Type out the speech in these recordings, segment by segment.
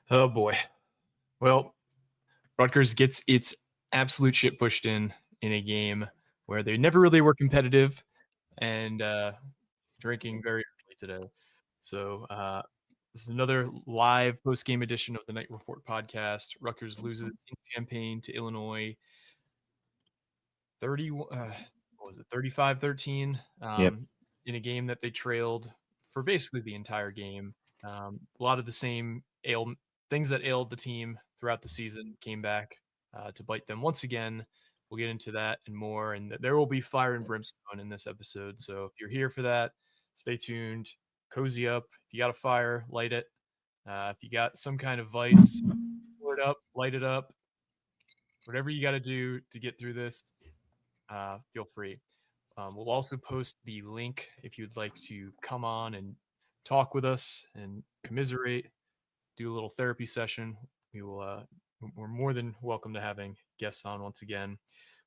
Oh boy. Well, Rutgers gets its absolute shit pushed in a game where they never really were competitive and drinking very early today. So this is another live post-game edition of the Night Report podcast. Rutgers loses in Champaign to Illinois 30 what was it 35-13 Yep. in a game that they trailed for basically the entire game. A lot of the same things that ailed the team throughout the season came back to bite them once again. We'll get into that and more, and there will be fire and brimstone in this episode. So if you're here for that, stay tuned, cozy up. If you got a fire, light it. If you got some kind of vice, pour it up, light it up. Whatever you got to do to get through this, feel free. We'll also post the link if you'd like to come on and talk with us and commiserate, do a little therapy session. We will. We're more than welcome to having guests on once again.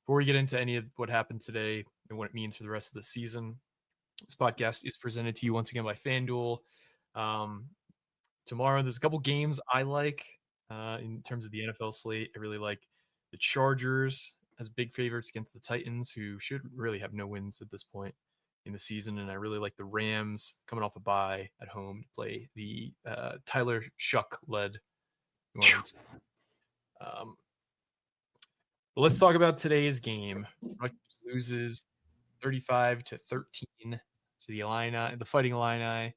Before we get into any of what happened today and what it means for the rest of the season, this podcast is presented to you once again by FanDuel. Tomorrow, there's a couple games I like in terms of the NFL slate. I really like the Chargers as big favorites against the Titans, who should really have no wins at this point in the season. And I really like the Rams coming off a bye at home to play the Tyler Shuck-led New Orleans. Let's talk about today's game. Rutgers loses 35-13 to the Illini, the Fighting Illini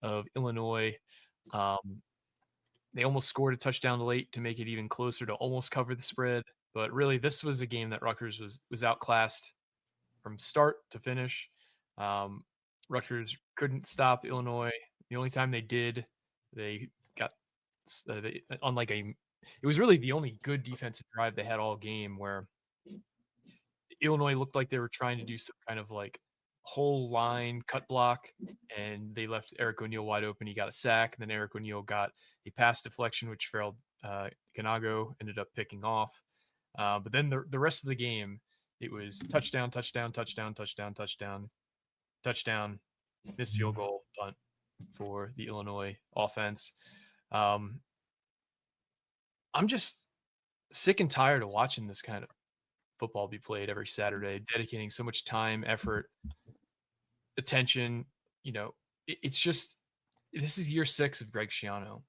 of Illinois. They almost scored a touchdown late to make it even closer to almost cover the spread. But really, this was a game that Rutgers was outclassed from start to finish. Rutgers couldn't stop Illinois. The only time they did, they got unlike it was really the only good defensive drive they had all game, where Illinois looked like they were trying to do some kind of like whole line cut block, and they left Eric O'Neal wide open. He got a sack, and then Eric O'Neal got a pass deflection, which Farrell Ganago ended up picking off. But then the rest of the game, it was touchdown, touchdown, touchdown, touchdown, touchdown, touchdown, missed field goal, punt for the Illinois offense. I'm just sick and tired of watching this kind of football be played every Saturday, dedicating so much time, effort, attention. It's just, this is year 6 of Greg Schiano.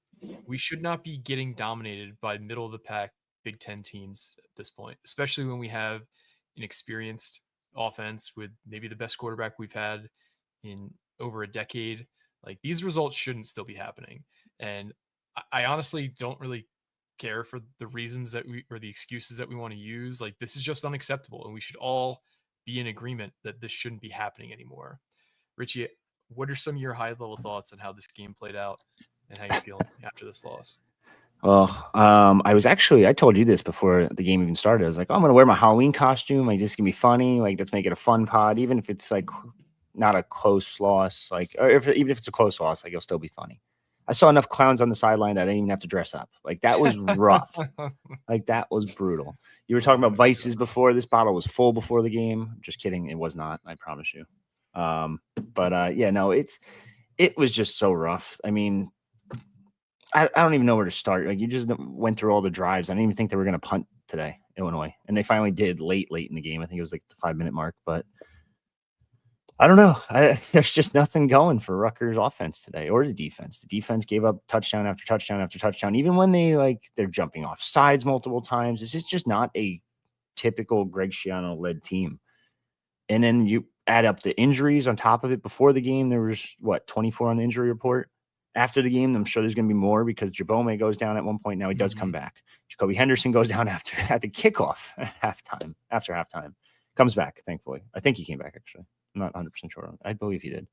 We should not be getting dominated by middle of the pack Big Ten teams at this point, especially when we have an experienced offense with maybe the best quarterback we've had in over a decade. Like, these results shouldn't still be happening. And I honestly don't really care for the reasons that or the excuses that we want to use. Like, this is just unacceptable, and we should all be in agreement that this shouldn't be happening anymore. Richie, what are some of your high level thoughts on how this game played out and how you feel after this loss? Well, I told you this before the game even started. I was like, oh, I'm going to wear my Halloween costume. Like, this can be funny. Like, let's make it a fun pod, even if it's like not a close loss. Like, or even if it's a close loss, like, it'll still be funny. I saw enough clowns on the sideline that I didn't even have to dress up. Like, that was rough. Like, that was brutal. You were talking about vices before. This bottle was full before the game. Just kidding. It was not. I promise you. Yeah, no, it was just so rough. I mean, I don't even know where to start. Like, you just went through all the drives. I didn't even think they were going to punt today, Illinois. And they finally did late in the game. I think it was like the 5-minute mark. But I don't know. There's just nothing going for Rutgers offense today, or the defense. The defense gave up touchdown after touchdown after touchdown, even when they're jumping off sides multiple times. This is just not a typical Greg Schiano-led team. And then you add up the injuries on top of it. Before the game, there was, 24 on the injury report. After the game, I'm sure there's going to be more, because Jabome goes down at one point. Now he does come back. Jacoby Henderson goes down at the kickoff after halftime. Comes back, thankfully. I think he came back, actually. I'm not 100% sure. I believe he did.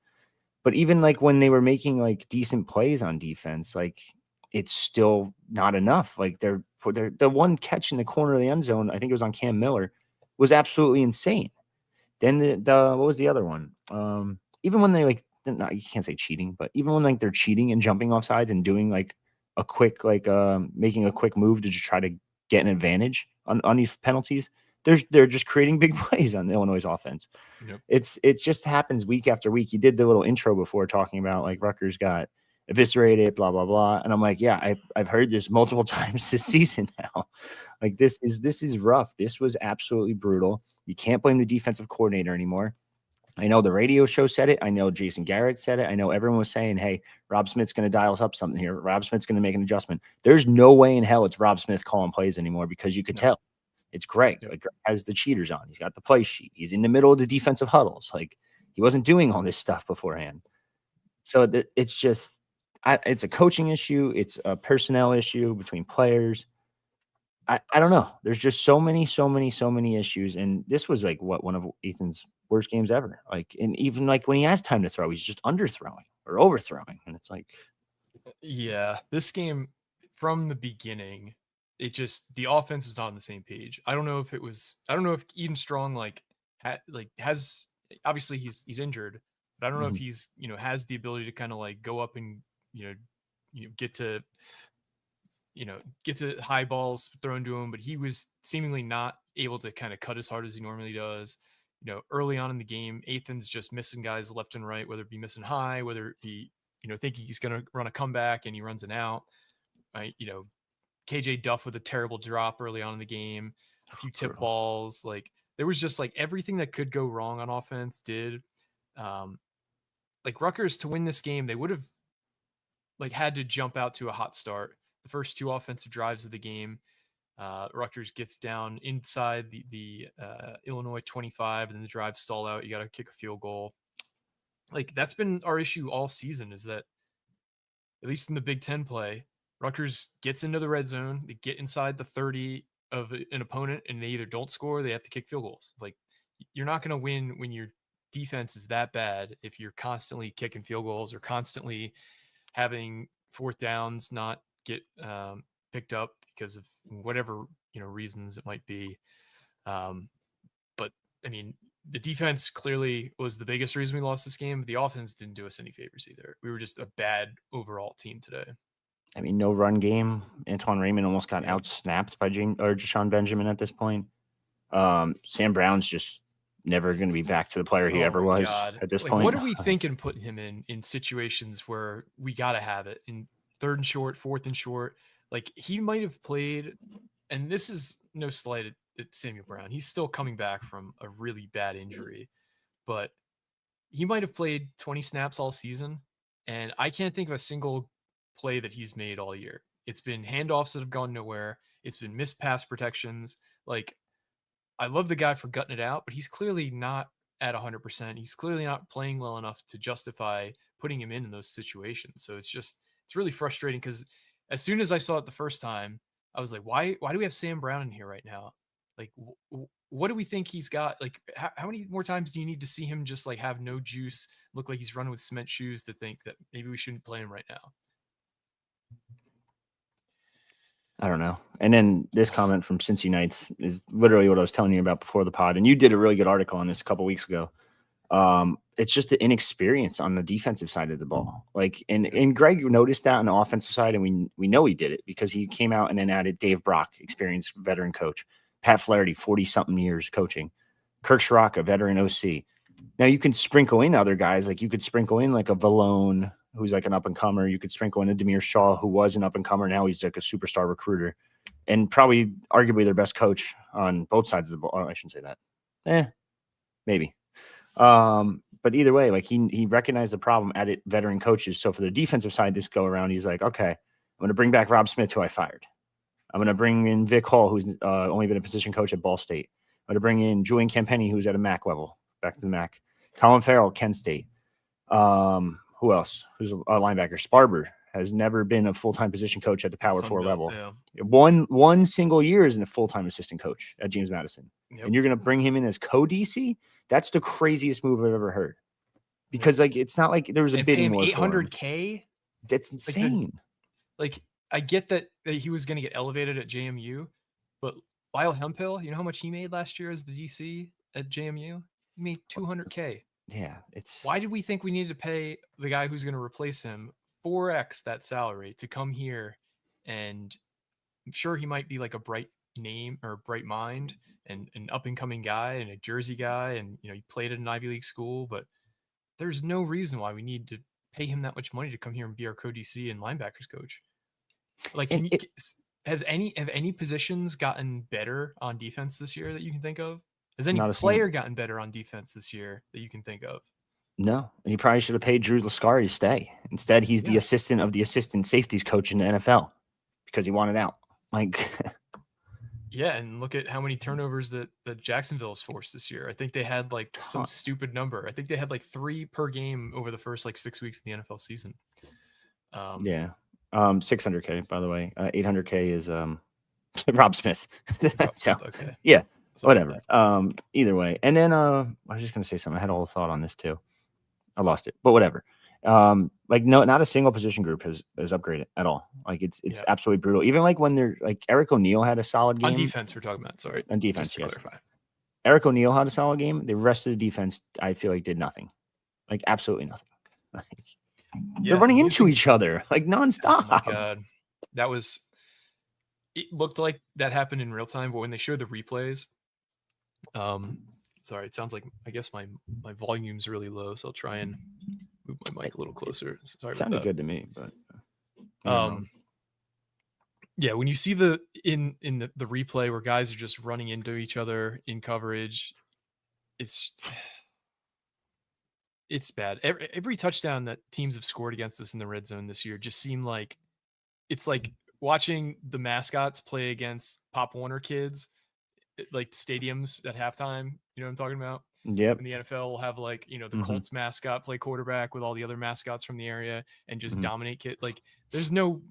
But even like when they were making like decent plays on defense, like, it's still not enough. Like, the one catch in the corner of the end zone, I think it was on Cam Miller, was absolutely insane. Then what was the other one? Even when they no, you can't say cheating, but even when like they're cheating and jumping off sides and doing like a quick making a quick move to just try to get an advantage on these penalties, they're just creating big plays on Illinois' offense. Yep. It just happens week after week. You did the little intro before talking about like Rutgers got eviscerate it, blah, blah, blah. And I'm like, yeah, I've heard this multiple times this season now. Like this is rough. This was absolutely brutal. You can't blame the defensive coordinator anymore. I know the radio show said it. I know Jason Garrett said it. I know everyone was saying, hey, Rob Smith's going to dial us up something here. Rob Smith's going to make an adjustment. There's no way in hell it's Rob Smith calling plays anymore because you could tell. It's Greg. Like, Greg has the cheaters on. He's got the play sheet. He's in the middle of the defensive huddles. Like, he wasn't doing all this stuff beforehand. So it's just it's a coaching issue. It's a personnel issue between players. I don't know. There's just so many issues. And this was like one of Ethan's worst games ever. Like, and even like when he has time to throw, he's just underthrowing or overthrowing. And it's like, yeah, this game from the beginning, the offense was not on the same page. I don't know if Eden Strong has obviously he's injured, but I don't know if he's has the ability to kind of like go up and get to high balls thrown to him, but he was seemingly not able to kind of cut as hard as he normally does. Early on in the game, Ethan's just missing guys left and right, whether it be missing high, whether it be thinking he's going to run a comeback and he runs an out. KJ Duff with a terrible drop early on in the game, a few tip balls. Like, there was just like everything that could go wrong on offense did. Like, Rutgers, to win this game, they would have like had to jump out to a hot start. The first two offensive drives of the game, Rutgers gets down inside the Illinois 25, and then the drive stall out. You got to kick a field goal. Like, that's been our issue all season, is that at least in the Big Ten play, Rutgers gets into the red zone, they get inside the 30 of an opponent, and they either don't score, or they have to kick field goals. Like, you're not going to win when your defense is that bad if you're constantly kicking field goals or constantly having fourth downs not get picked up because of whatever reasons it might be. But I mean, the defense clearly was the biggest reason we lost this game. But the offense didn't do us any favors either. We were just a bad overall team today. I mean, no run game. Antoine Raymond almost got out-snapped by Jashawn Benjamin at this point. Sam Brown's just never going to be back to the player he ever was at this point. What are we thinking putting him in situations where we got to have it in third and short, fourth and short? Like, he might have played, and this is no slight at Samuel Brown. He's still coming back from a really bad injury, but he might have played 20 snaps all season, and I can't think of a single play that he's made all year. It's been handoffs that have gone nowhere. It's been missed pass protections. Like, I love the guy for gutting it out, but he's clearly not at 100%. He's clearly not playing well enough to justify putting him in those situations. So it's really frustrating, because as soon as I saw it the first time, I was like, why do we have Sam Brown in here right now? Like, what do we think he's got? Like, how many more times do you need to see him just like have no juice, look like he's running with cement shoes, to think that maybe we shouldn't play him right now? I don't know. And then this comment from Cincy Knights is literally what I was telling you about before the pod. And you did a really good article on this a couple weeks ago. It's just the inexperience on the defensive side of the ball. Like, and Greg noticed that on the offensive side, and we know he did it because he came out and then added Dave Brock, experienced veteran coach, Pat Flaherty, 40-something years coaching, Kirk Shiraka, veteran OC. Now you can sprinkle in other guys, like you could sprinkle in like a Valone, who's like an up-and-comer. You could sprinkle in a Demir Shaw, who was an up-and-comer. Now he's like a superstar recruiter and probably arguably their best coach on both sides of the ball. Oh, I shouldn't say that. Maybe. But either way, like he recognized the problem, added veteran coaches. So for the defensive side, this go around, he's like, okay, I'm going to bring back Rob Smith, who I fired. I'm going to bring in Vic Hall, who's only been a position coach at Ball State. I'm going to bring in Julian Campenny, who's at a MAC level, back to the MAC. Colin Farrell, Kent State. Who else? Who's a linebacker? Sparber has never been a full-time position coach at the Power 4 level. Yeah. One single year as a full-time assistant coach at James Madison. Yep. And you're going to bring him in as co-DC? That's the craziest move I've ever heard. Because like it's not like there was a bidding war for him. $800K? That's insane. Like I get that he was going to get elevated at JMU, but Lyle Hemphill, you know how much he made last year as the DC at JMU? He made $200K. Yeah, why did we think we needed to pay the guy who's going to replace him 4x that salary to come here? And I'm sure he might be like a bright name or bright mind and an up and coming guy and a Jersey guy, and he played at an Ivy League school, but there's no reason why we need to pay him that much money to come here and be our co-DC and linebackers coach. Like, And have any positions gotten better on defense this year that you can think of? Has any not a player single. gotten better on defense this year that you can think of? No, and he probably should have paid Drew Lascari to stay. Instead, he's the Yeah. assistant of the assistant safeties coach in the NFL because he wanted out. Like, Yeah, and look at how many turnovers that Jacksonville's forced this year. I think they had like some ton. stupid number. I think they had like 3 per game over the first like 6 weeks of the NFL season. Yeah. 600K, by the way. 800K is Rob Smith. So, Okay. yeah, Sorry whatever. Either way. And then I was just gonna say something. I had a whole thought on this too. I lost it, but whatever. Like no, not a single position group has upgraded at all. Like it's Yeah. absolutely brutal. Even like when they're like Eric O'Neal had a solid game On defense, we're talking about. Sorry. on defense. Just to Yes, clarify. Eric O'Neal had a solid game. The rest of the defense, I feel like, did nothing. Like absolutely nothing. Like, they're running into each other like nonstop. Oh my God. That was, it looked like that happened in real time, but when they showed the replays, sorry, it sounds like, I guess my volume's really low, so I'll try and move my mic a little closer. Sorry about that. Sounded good to me, but yeah, when you see in the replay where guys are just running into each other in coverage, it's bad. Every touchdown that teams have scored against us in the red zone this year just seemed like it's like watching the mascots play against Pop Warner kids, like stadiums at halftime. You know what I'm talking about? yep. And the NFL will have like, the Colts mascot play quarterback with all the other mascots from the area and just dominate kid. Like there's no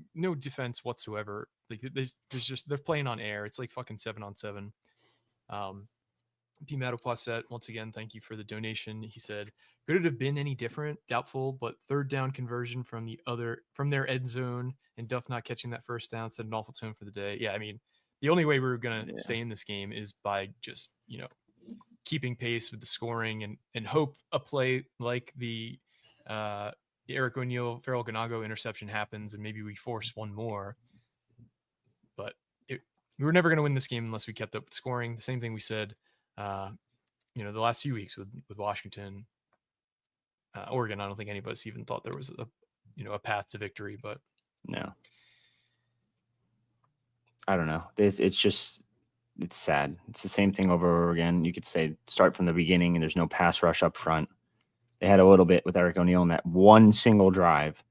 defense whatsoever. Like there's just, they're playing on air. It's like fucking 7-on-7. P. Matopoisset, once again, thank you for the donation. He said, could it have been any different? Doubtful, but third down conversion from their end zone and Duff not catching that first down set an awful tone for the day. Yeah, I mean, the only way we were going to stay in this game is by just, keeping pace with the scoring and hope a play like the Eric O'Neal, Farrell Ganago interception happens and maybe we force one more. But we were never going to win this game unless we kept up with scoring. The same thing we said, the last few weeks with Washington, Oregon. I don't think any of us even thought there was a path to victory, but no. I don't know. It's just, it's sad. It's the same thing over and over again. You could say start from the beginning and there's no pass rush up front. They had a little bit with Eric O'Neal in that one single drive.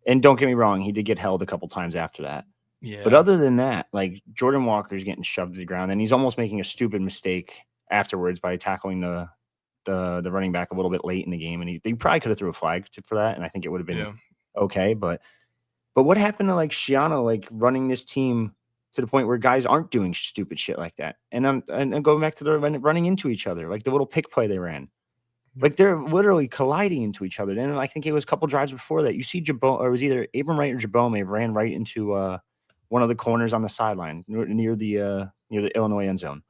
And don't get me wrong, he did get held a couple times after that. yeah. But other than that, like Jordan Walker's getting shoved to the ground and he's almost making a stupid mistake afterwards by tackling the running back a little bit late in the game. And they probably could have threw a flag for that. And I think it would have been okay. But what happened to like Schiano, like running this team to the point where guys aren't doing stupid shit like that? And going back to the running into each other, like the little pick play they ran. Like they're literally colliding into each other. And I think it was a couple drives before that. You see Jabot, or it was either Abram Wright or Jabome ran right into one of the corners on the sideline near the Illinois end zone.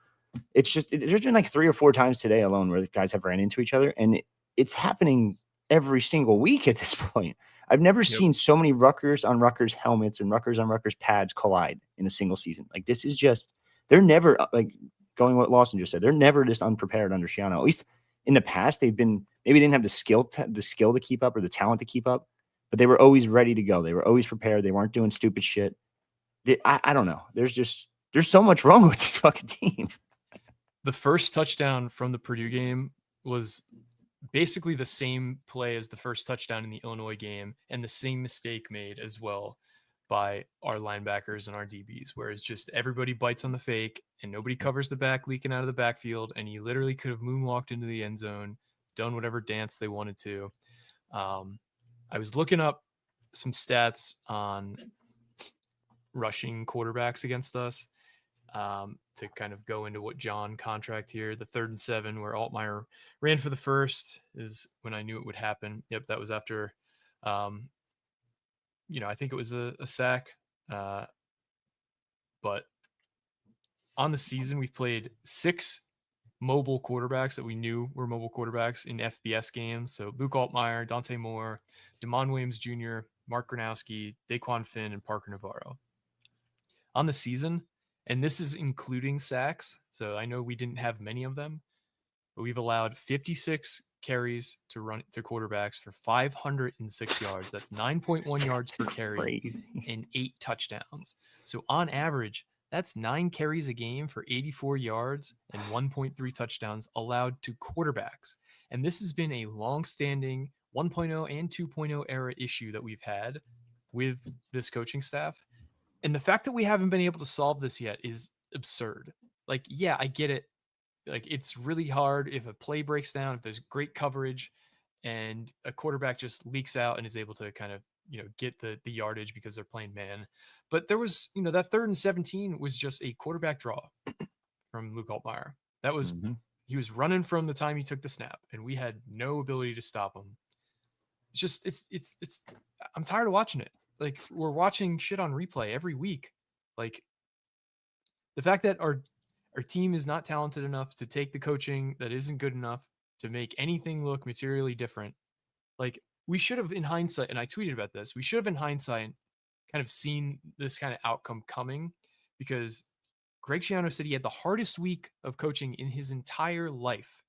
It's just there's been like 3 or 4 times today alone where the guys have ran into each other, and it's happening every single week at this point. I've never seen so many Rutgers on Rutgers helmets and Rutgers on Rutgers pads collide in a single season. Like this is just, they're never like going what Lawson just said. They're never just unprepared under Schiano. At least in the past, they've been, maybe didn't have the skill to keep up or the talent to keep up, but they were always ready to go. They were always prepared. They weren't doing stupid shit. I don't know. There's so much wrong with this fucking team. The first touchdown from the Purdue game was basically the same play as the first touchdown in the Illinois game and the same mistake made as well by our linebackers and our DBs, where it's just everybody bites on the fake and nobody covers the back leaking out of the backfield. And you literally could have moonwalked into the end zone, done whatever dance they wanted to. I was looking up some stats on rushing quarterbacks against us. To kind of go into what John contract here, the 3rd and 7 where Altmaier ran for the first is when I knew it would happen. Yep. That was after, I think it was a sack. But on the season, we've played 6 mobile quarterbacks that we knew were mobile quarterbacks in FBS games. So Luke Altmaier, Dante Moore, Damon Williams Jr., Mark Gronowski, Daquan Finn, and Parker Navarro. On the season, and this is including sacks, so I know we didn't have many of them, but we've allowed 56 carries to run to quarterbacks for 506 yards. That's 9.1 yards per carry and 8 touchdowns. So on average, that's 9 carries a game for 84 yards and 1.3 touchdowns allowed to quarterbacks. And this has been a long-standing 1.0 and 2.0 era issue that we've had with this coaching staff. And the fact that we haven't been able to solve this yet is absurd. Like, yeah, I get it. Like, it's really hard if a play breaks down, if there's great coverage and a quarterback just leaks out and is able to kind of, get the yardage because they're playing man. But there was, that 3rd and 17 was just a quarterback draw from Luke Altmaier. That was, he was running from the time he took the snap, and we had no ability to stop him. It's just, it's, I'm tired of watching it. Like, we're watching shit on replay every week. Like, the fact that our team is not talented enough to take the coaching that isn't good enough to make anything look materially different. Like, we should have, in hindsight, and I tweeted about this, we should have in hindsight kind of seen this kind of outcome coming, because Greg Schiano said he had the hardest week of coaching in his entire life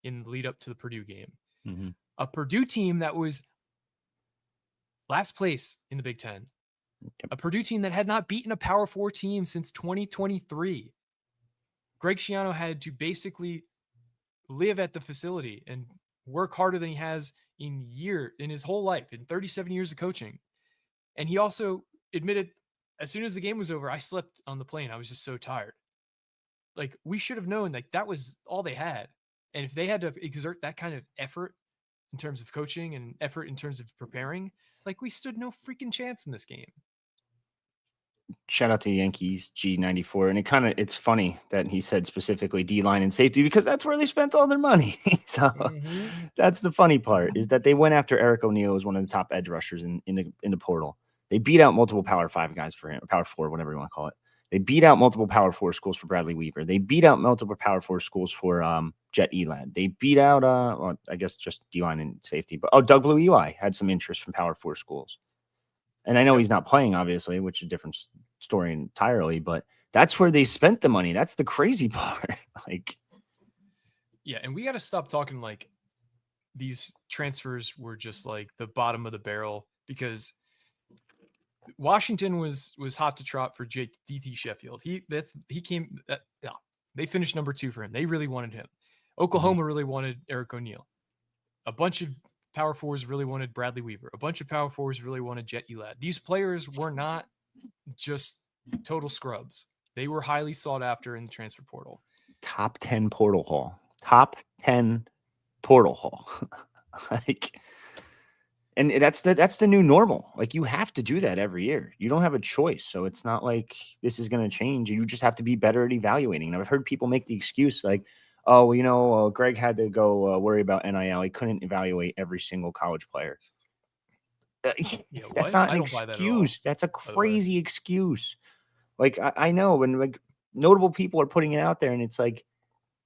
in the lead up to the Purdue game. A Purdue team that was last place in the Big Ten. A Purdue team that had not beaten a Power 4 team since 2023. Greg Schiano had to basically live at the facility and work harder than he has in his whole life, in 37 years of coaching. And he also admitted, as soon as the game was over, I slept on the plane. I was just so tired. Like, we should have known that was all they had. And if they had to exert that kind of effort in terms of coaching and effort in terms of preparing, like, we stood no freaking chance in this game. Shout out to the Yankees G94. And it's funny that he said specifically D-line and safety, because that's where they spent all their money. So that's the funny part, is that they went after Eric O'Neill as one of the top edge rushers in the portal. They beat out multiple Power 5 guys for him, Power 4, whatever you want to call it. They beat out multiple Power 4 schools for Bradley Weaver. They beat out multiple Power 4 schools for Jet Elad. They beat out, I guess just D-line and safety. But Doug Blue Eli had some interest from Power 4 schools. And I know he's not playing, obviously, which is a different story entirely, but that's where they spent the money. That's the crazy part. Yeah, and we got to stop talking like these transfers were just like the bottom of the barrel, because Washington was hot to trot for DT Sheffield. They finished number 2 for him. They really wanted him. Oklahoma really wanted Eric O'Neill. A bunch of Power 4s really wanted Bradley Weaver. A bunch of Power 4s really wanted Jet Elad. These players were not just total scrubs. They were highly sought after in the transfer portal. Top 10 portal haul. Top 10 portal haul. And that's the new normal. Like, you have to do that every year. You don't have a choice. So it's not like this is going to change. You just have to be better at evaluating. And I've heard people make the excuse like, oh, Greg had to go worry about NIL. He couldn't evaluate every single college player. That's not an excuse. That's a crazy excuse. Like, I know when like notable people are putting it out there, and it's like,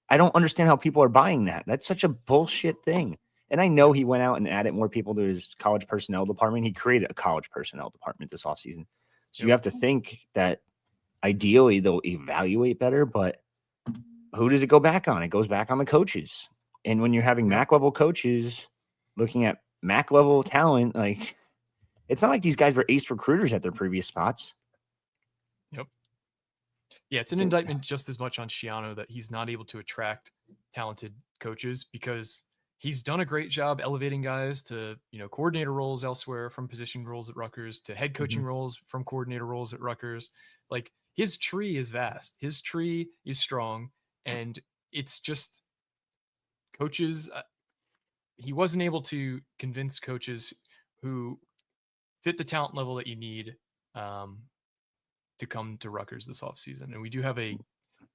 I don't understand how people are buying that. That's such a bullshit thing. And I know he went out and added more people to his college personnel department. He created a college personnel department this offseason. So you have to think that ideally they'll evaluate better, but who does it go back on? It goes back on the coaches. And when you're having MAC level coaches looking at MAC level talent, like, it's not like these guys were ace recruiters at their previous spots. Yep. Yeah, it's an indictment just as much on Schiano that he's not able to attract talented coaches, because he's done a great job elevating guys to, coordinator roles elsewhere, from position roles at Rutgers to head coaching roles from coordinator roles at Rutgers. Like, his tree is vast. His tree is strong. And it's just coaches. He wasn't able to convince coaches who fit the talent level that you need to come to Rutgers this offseason. And we do have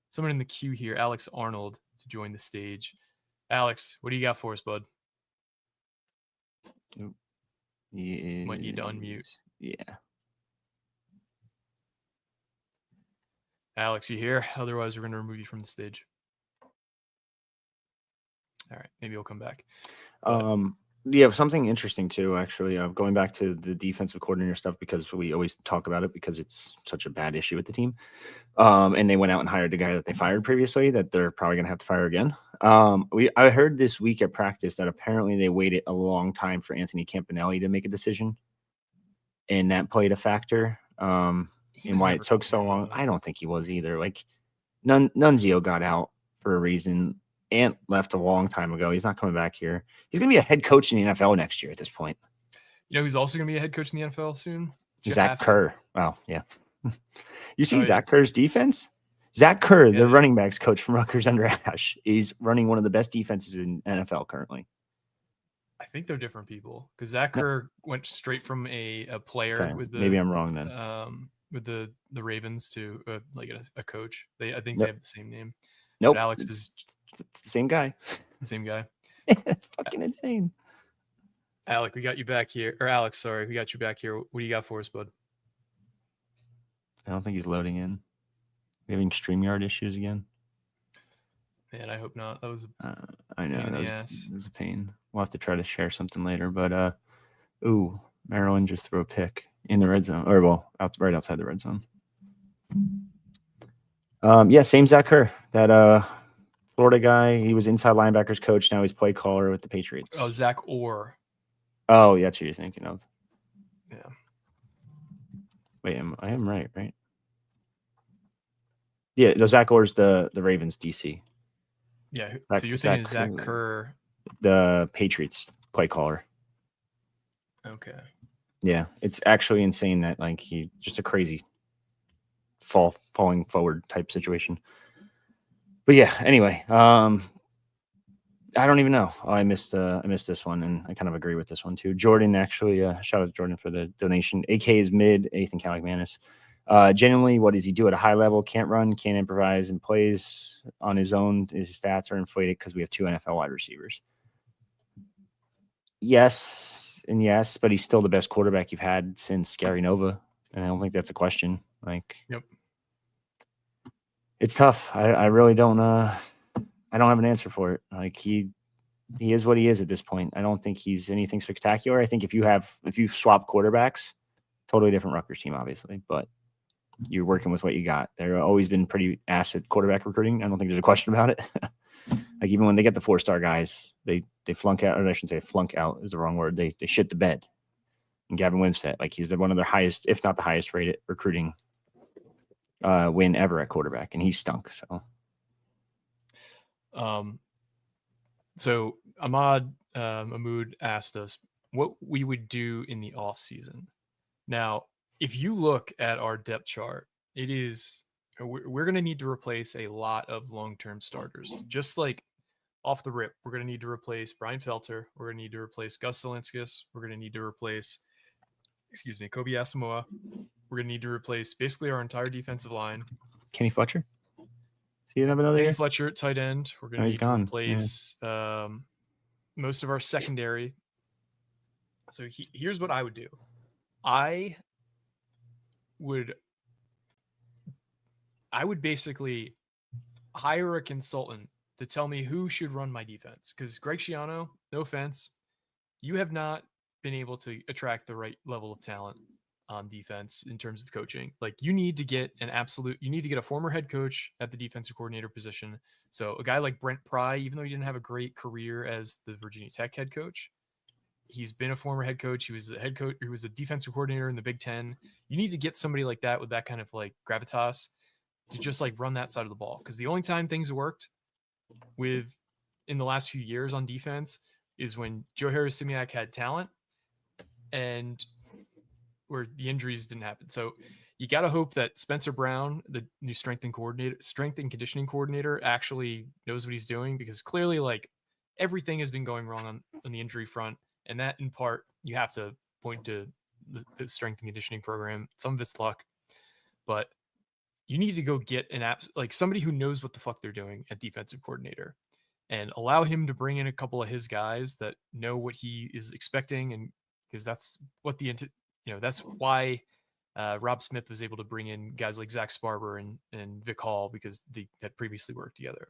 someone in the queue here, Alex Arnold, to join the stage. Alex, what do you got for us, bud? Might need to unmute. Yeah. Alex, you here? Otherwise, we're going to remove you from the stage. All right. Maybe he'll come back. Yeah, something interesting too, actually, going back to the defensive coordinator stuff, because we always talk about it because it's such a bad issue with the team. And they went out and hired the guy that they fired previously that they're probably going to have to fire again. I heard this week at practice that apparently they waited a long time for Anthony Campanelli to make a decision, and that played a factor. He And was why never it took going so there, long, though. I don't think he was either. Like Nunzio got out for a reason. Ant left a long time ago. He's not coming back here. He's going to be a head coach in the NFL next year at this point. You know who's also going to be a head coach in the NFL soon? Jeff Zach Haffey. Kerr. Oh, yeah. You see Oh, yeah. Zach Kerr's defense? Zach Kerr, Yeah, the dude. running backs coach from Rutgers under Ash, is running one of the best defenses in NFL currently. I think they're different people because Zach No. Kerr went straight from a player Okay, with maybe the I'm wrong then. the Ravens to like a coach. I think Nope. they have the same name. Nope. But Alex is It's the same guy. the same guy. It's fucking insane. Alec, we got you back here. Or Alex, sorry, we got you back here. What do you got for us, bud? I don't think he's loading in. We having StreamYard issues again? Man, I hope not. That was I know pain in that the ass. was a pain. We'll have to try to share something later. But ooh, Maryland just threw a pick in the red zone, or well, right outside the red zone. Yeah, same Zach Kerr, that Florida guy. He was inside linebackers coach. Now he's play caller with the Patriots. Oh, Zach Orr. Oh, that's who you're thinking of. Yeah. Wait, I am right? Yeah, no, Zach Orr's the Ravens DC. Yeah. So you're thinking Zach Kerr, the Patriots play caller. Okay. Yeah, it's actually insane that like he just a crazy falling forward type situation. But yeah, anyway, I don't even know. I missed this one, and I kind of agree with this one too. Jordan, actually, shout out to Jordan for the donation. AK is mid, eighth and Calic Manis. Genuinely, what does he do at a high level? Can't run, can't improvise, and plays on his own. His stats are inflated because we have two NFL wide receivers. Yes, and yes, but he's still the best quarterback you've had since Gary Nova, and I don't think that's a question. Like, yep, it's tough. I really don't. I don't have an answer for it. Like he is what he is at this point. I don't think he's anything spectacular. I think if you swap quarterbacks, totally different Rutgers team, obviously, but you're working with what you got. They've always been pretty ass at quarterback recruiting. I don't think there's a question about it. Like even when they get the 4-star guys, they flunk out, or I shouldn't say flunk out is the wrong word. They shit the bed. And Gavin Wimsatt, like he's one of their highest, if not the highest rated recruiting win ever at quarterback, and he stunk. So Ahmad Mahmoud asked us what we would do in the off season. Now, if you look at our depth chart, it is we're going to need to replace a lot of long-term starters. Just like off the rip, we're going to need to replace Brian Felter. We're going to need to replace Gus Zielinskis. We're going to need to replace, Kobe Asamoah. We're going to need to replace basically our entire defensive line. Kenny Fletcher? See, have another year? Fletcher at tight end. We're going to need to replace most of our secondary. So here's what I would do. I would basically hire a consultant to tell me who should run my defense. Because Greg Schiano, no offense, you have not been able to attract the right level of talent on defense in terms of coaching. Like you need to get a former head coach at the defensive coordinator position. So a guy like Brent Pry, even though he didn't have a great career as the Virginia Tech head coach, he's been a former head coach. He was a head coach. He was a defensive coordinator in the Big Ten. You need to get somebody like that with that kind of like gravitas to just like run that side of the ball. Because the only time things worked in the last few years on defense is when Joe Harris-Simiak had talent and where the injuries didn't happen. So you got to hope that Spencer Brown, the new strength and conditioning coordinator, actually knows what he's doing, because clearly like everything has been going wrong on the injury front. And that in part, you have to point to the strength and conditioning program. Some of it's luck, but you need to go get somebody who knows what the fuck they're doing at defensive coordinator, and allow him to bring in a couple of his guys that know what he is expecting. And because that's what that's why Rob Smith was able to bring in guys like Zach Sparber and Vic Hall, because they had previously worked together.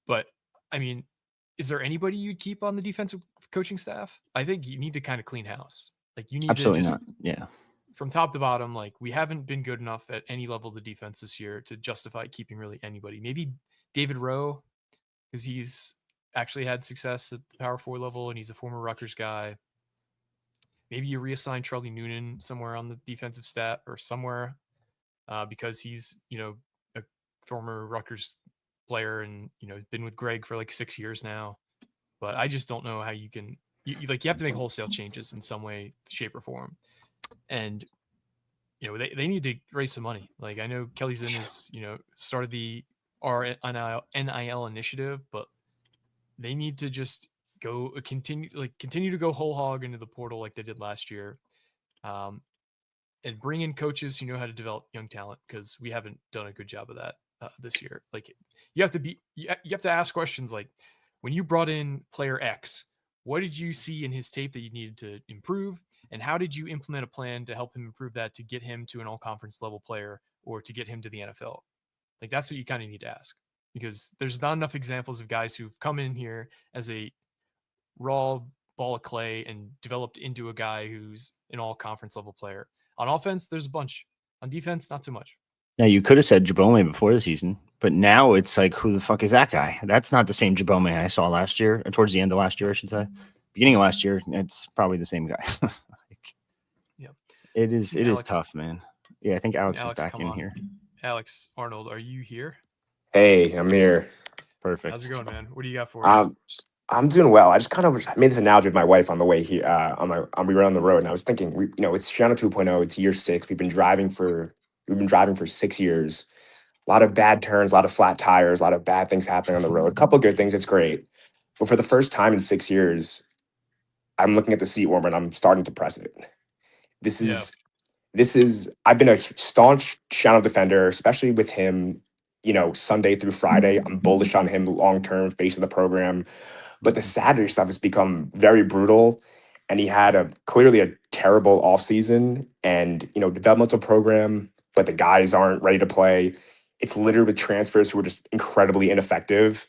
But I mean, is there anybody you'd keep on the defensive coaching staff? I think you need to kind of clean house. Like you need Absolutely to just, not. Yeah. From top to bottom, like we haven't been good enough at any level of the defense this year to justify keeping really anybody. Maybe David Rowe, because he's actually had success at the power 4 level and he's a former Rutgers guy. Maybe you reassign Charlie Noonan somewhere on the defensive staff or somewhere because he's, a former Rutgers player and, been with Greg for like 6 years now. But I just don't know how you can, you have to make wholesale changes in some way, shape, or form. And, they need to raise some money. Like, I know Kelly Zinn has, started the NIL initiative, but they need to just continue to go whole hog into the portal like they did last year. And bring in coaches who know how to develop young talent, because we haven't done a good job of that this year. Like, you have to ask questions like, when you brought in player X, what did you see in his tape that you needed to improve, and how did you implement a plan to help him improve that to get him to an all-conference level player or to get him to the NFL? Like, that's what you kind of need to ask, because there's not enough examples of guys who've come in here as a raw ball of clay and developed into a guy who's an all-conference level player. On offense, there's a bunch. On defense, not so much. Now, you could have said Jabome before the season, but now it's like, who the fuck is that guy? That's not the same Jabome I saw last year, or towards the end of last year, I should say. Beginning of last year, it's probably the same guy. Yeah, it is tough, man. Yeah, I think Alex is back in here. Alex Arnold, are you here? Hey, I'm here. Perfect. How's it going, man? What do you got for us? I'm doing well. I just kind of made this analogy with my wife on the way here. We were on the road, and I was thinking, it's Schiano 2.0. It's year 6. We've been driving for 6 years. A lot of bad turns, a lot of flat tires, a lot of bad things happening on the road. A couple of good things. It's great, but for the first time in 6 years, I'm looking at the seat warmer and I'm starting to press it. This is. I've been a staunch Schiano defender, especially with him. Sunday through Friday, I'm bullish on him long term, face of the program. But the Saturday stuff has become very brutal. And he had clearly a terrible offseason and, developmental program, but the guys aren't ready to play. It's littered with transfers who are just incredibly ineffective.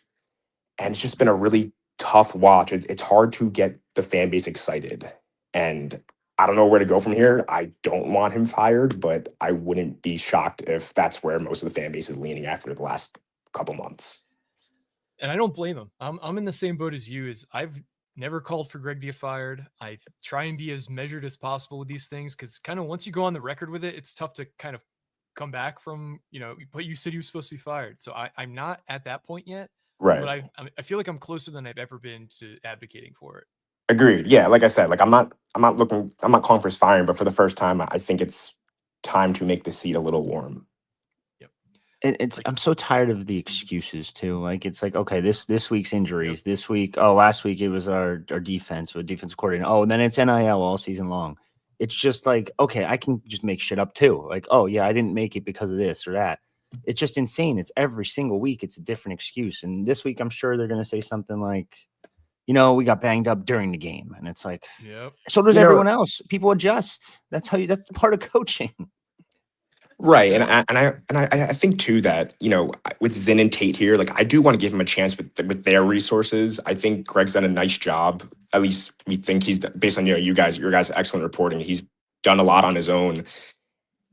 And it's just been a really tough watch. It's hard to get the fan base excited. And I don't know where to go from here. I don't want him fired, but I wouldn't be shocked if that's where most of the fan base is leaning after the last couple months. And I don't blame him. I'm in the same boat as you. I've never called for Greg to get fired. I try and be as measured as possible with these things, because kind of once you go on the record with it, it's tough to kind of come back from, but you said you were supposed to be fired. So I'm not at that point yet. Right. But I feel like I'm closer than I've ever been to advocating for it. Agreed. Yeah, like I said, I'm not calling for his firing, but for the first time, I think it's time to make the seat a little warm. And I'm so tired of the excuses too. Like, it's like, okay, this week's injuries, this week, last week it was our defense with defensive coordinator. Oh, and then it's NIL all season long. It's just like, okay, I can just make shit up too. Like, oh yeah, I didn't make it because of this or that. It's just insane. It's every single week it's a different excuse. And this week I'm sure they're gonna say something like, we got banged up during the game. And it's like, so does everyone else. People adjust. That's part of coaching. Right. And I think too that, with Zinn and Tate here, I do want to give him a chance with their resources. I think Greg's done a nice job. At least we think he's, based on, your guys' excellent reporting. He's done a lot on his own.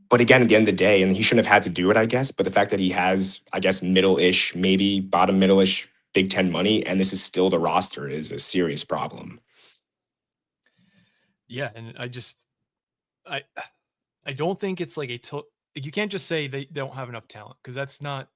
But again, at the end of the day, and he shouldn't have had to do it, I guess, but the fact that he has, I guess, middle-ish, maybe bottom middle-ish Big Ten money, and this is still the roster, is a serious problem. Yeah. And I don't think it's like you can't just say they don't have enough talent, because that's not,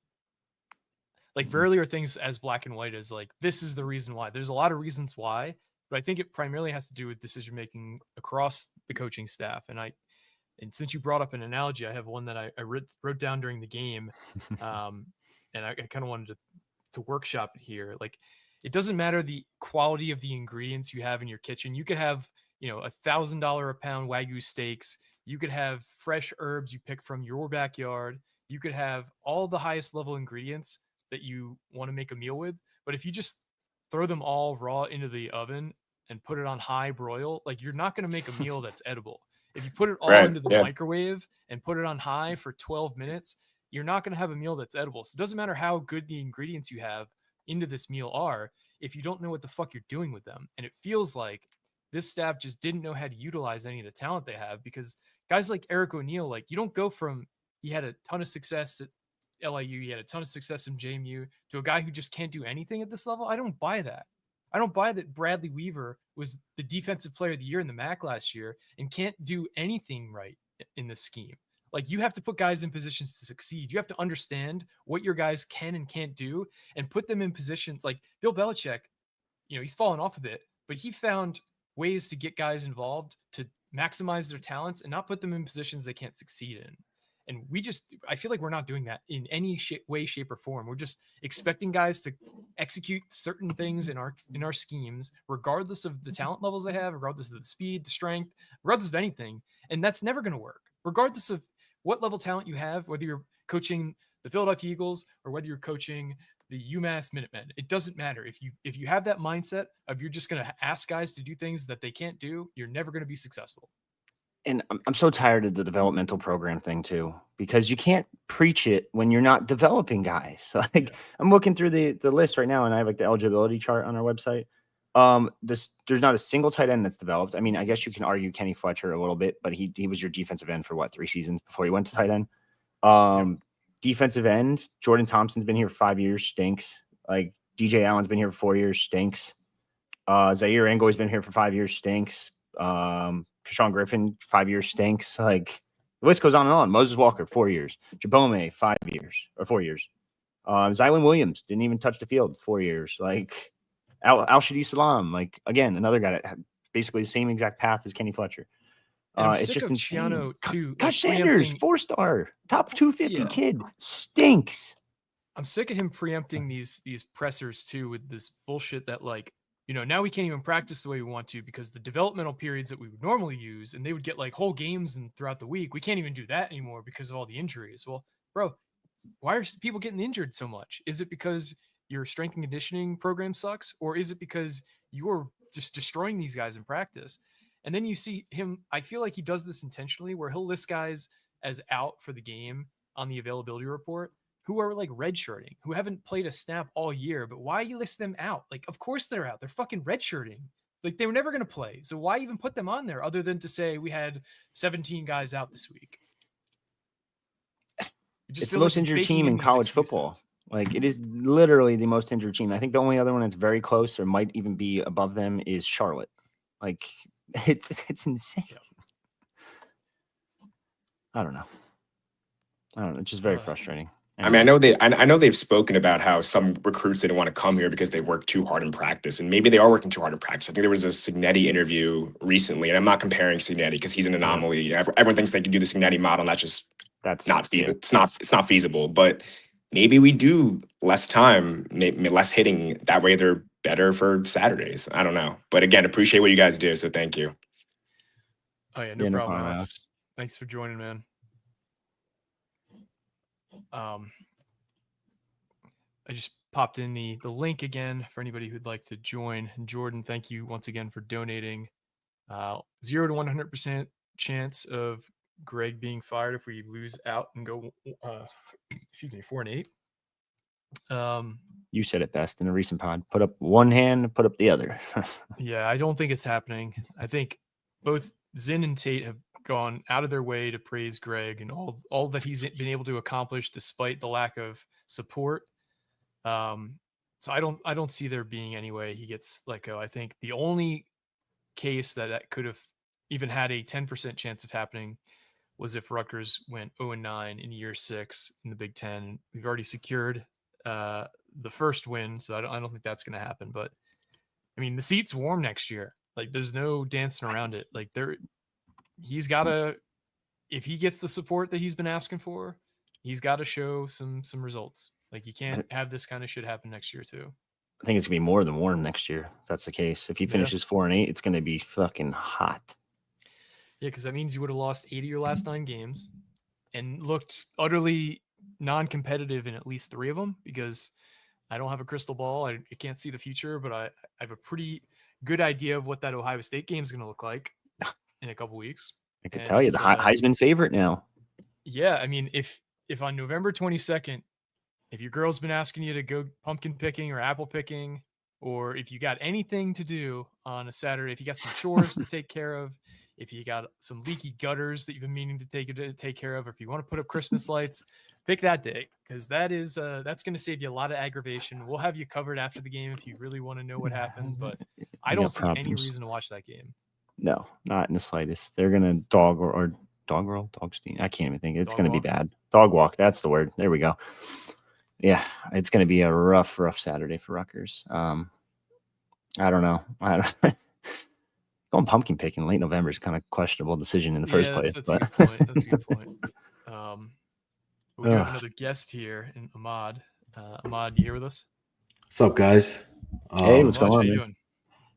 like, rarely are things as black and white as like, this is the reason why. There's a lot of reasons why, but I think it primarily has to do with decision making across the coaching staff. And since you brought up an analogy, I have one that I wrote down during the game, and I kind of wanted to workshop it here. Like, it doesn't matter the quality of the ingredients you have in your kitchen. You could have, $1,000 a pound Wagyu steaks. You could have fresh herbs you pick from your backyard. You could have all the highest level ingredients that you want to make a meal with. But if you just throw them all raw into the oven and put it on high broil, like, you're not going to make a meal that's edible. If you put it all into the microwave and put it on high for 12 minutes, you're not going to have a meal that's edible. So it doesn't matter how good the ingredients you have into this meal are if you don't know what the fuck you're doing with them. And it feels like this staff just didn't know how to utilize any of the talent they have, because guys like Eric O'Neill, like, you don't go from, he had a ton of success at LIU, he had a ton of success in JMU, to a guy who just can't do anything at this level. I don't buy that. I don't buy that Bradley Weaver was the defensive player of the year in the MAC last year and can't do anything right in this scheme. Like, you have to put guys in positions to succeed. You have to understand what your guys can and can't do and put them in positions. Like Bill Belichick, he's fallen off a bit, but he found ways to get guys involved to maximize their talents and not put them in positions they can't succeed in. And I feel like we're not doing that in any way, shape, or form. We're just expecting guys to execute certain things in our schemes, regardless of the talent levels they have, regardless of the speed, the strength, regardless of anything. And that's never going to work, regardless of what level talent you have, whether you're coaching the Philadelphia Eagles or whether you're coaching the UMass Minutemen. It doesn't matter. If you have that mindset of you're just going to ask guys to do things that they can't do, you're never going to be successful. And I'm so tired of the developmental program thing too, because you can't preach it when you're not developing guys. Like, I'm looking through the list right now, and I have like the eligibility chart on our website. There's not a single tight end that's developed. I mean, I guess you can argue Kenny Fletcher a little bit, but he was your defensive end for 3 seasons before he went to tight end. Defensive end, Jordan Thompson's been here for 5 years, stinks. Like, DJ Allen's been here for 4 years, stinks. Zaire Engoy's been here for 5 years, stinks. Keshawn Griffin, 5 years, stinks. Like, the list goes on and on. Moses Walker, 4 years. Jabome, 5 years or 4 years. Zylan Williams didn't even touch the field, 4 years. Like, Al-Shadi Salam, like, again, another guy that had basically the same exact path as Kenny Fletcher. It's just insane. Schiano too. Gosh, Sanders, 4-star, top 250 kid, stinks. I'm sick of him preempting these pressers too with this bullshit that, like, now we can't even practice the way we want to because the developmental periods that we would normally use, and they would get like whole games and throughout the week, we can't even do that anymore because of all the injuries. Well, bro, why are people getting injured so much? Is it because your strength and conditioning program sucks, or is it because you're just destroying these guys in practice? And then you see him, I feel like he does this intentionally, where he'll list guys as out for the game on the availability report who are like redshirting, who haven't played a snap all year. But why you list them out? Like, of course they're out. They're fucking redshirting. Like, they were never going to play. So why even put them on there other than to say we had 17 guys out this week? It's the most injured team in college football. Like, it is literally the most injured team. I think the only other one that's very close or might even be above them is Charlotte. Like, it's insane. I don't know. It's just very frustrating. I mean, I know they've spoken about how some recruits didn't want to come here because they work too hard in practice, and maybe they are working too hard in practice. I think there was a Signetti interview recently, and I'm not comparing Signetti because he's an anomaly. Everyone thinks they can do the Signetti model, and that's not feasible. It's not feasible. But maybe we do less time, less hitting. That way, they're better for Saturdays. I don't know, but again, appreciate what you guys do. So thank you. Oh yeah, no problem, Alex. Thanks for joining, man. I just popped in the link again for anybody who'd like to join. And Jordan, thank you once again for donating. 0 to 100% chance of Greg being fired if we lose out and go 4-8. You said it best in a recent pod. Put up one hand, put up the other. Yeah, I don't think it's happening. I think both Zinn and Tate have gone out of their way to praise Greg and all that he's been able to accomplish despite the lack of support. So I don't see there being any way he gets let go. I think the only case that could have even had a 10% chance of happening was if Rutgers went 0-9 in year 6 in the Big Ten. We've already secured the first win, so I don't think that's going to happen. But I mean, the seat's warm next year. Like, there's no dancing around it. Like, he's got to, if he gets the support that he's been asking for, he's got to show some results. Like, you can't have this kind of shit happen next year too. I think it's gonna be more than warm next year. If that's the case. If he finishes 4-8, it's gonna be fucking hot. Yeah, because that means you would have lost 8 of your last 9 games and looked utterly non-competitive in at least 3 of them, because I don't have a crystal ball. I can't see the future, but I have a pretty good idea of what that Ohio State game is going to look like in a couple weeks. I could tell you the Heisman favorite now. Yeah, I mean, if on November 22nd, if your girl's been asking you to go pumpkin picking or apple picking, or if you got anything to do on a Saturday, if you got some chores to take care of, if you got some leaky gutters that you've been meaning to take care of, or if you want to put up Christmas lights, pick that day, because that's going to save you a lot of aggravation. We'll have you covered after the game if you really want to know what happened, but I You don't got see any problems. reason to watch that game. No, not in the slightest. They're gonna dog or dog roll, dog steam. I can't even think. It's gonna be bad. Dog walk. That's the word. There we go. Yeah, it's gonna be a rough Saturday for Rutgers. I don't know. Going pumpkin picking late November is kind of questionable decision in the first place. That's a good point. That's a good point. We do have another guest here, in Ahmad. Ahmad, you here with us? What's up, guys? Hey, what's going on? How you doing?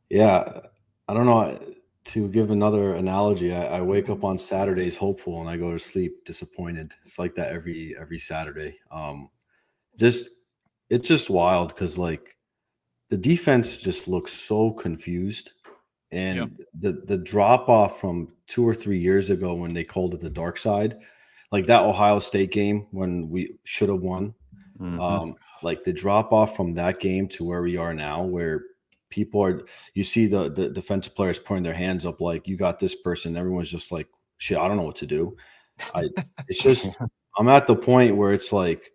Yeah, I don't know. To give another analogy, I wake up on Saturdays hopeful and I go to sleep disappointed. It's like that every Saturday. It's just wild because like the defense just looks so confused, and the drop off from 2 or 3 years ago when they called it the dark side, like that Ohio State game when we should have won. Like the drop off from that game to where we are now, where you see the defensive players putting their hands up like, you got this person. Everyone's just like, shit, I don't know what to do. It's just, I'm at the point where it's like,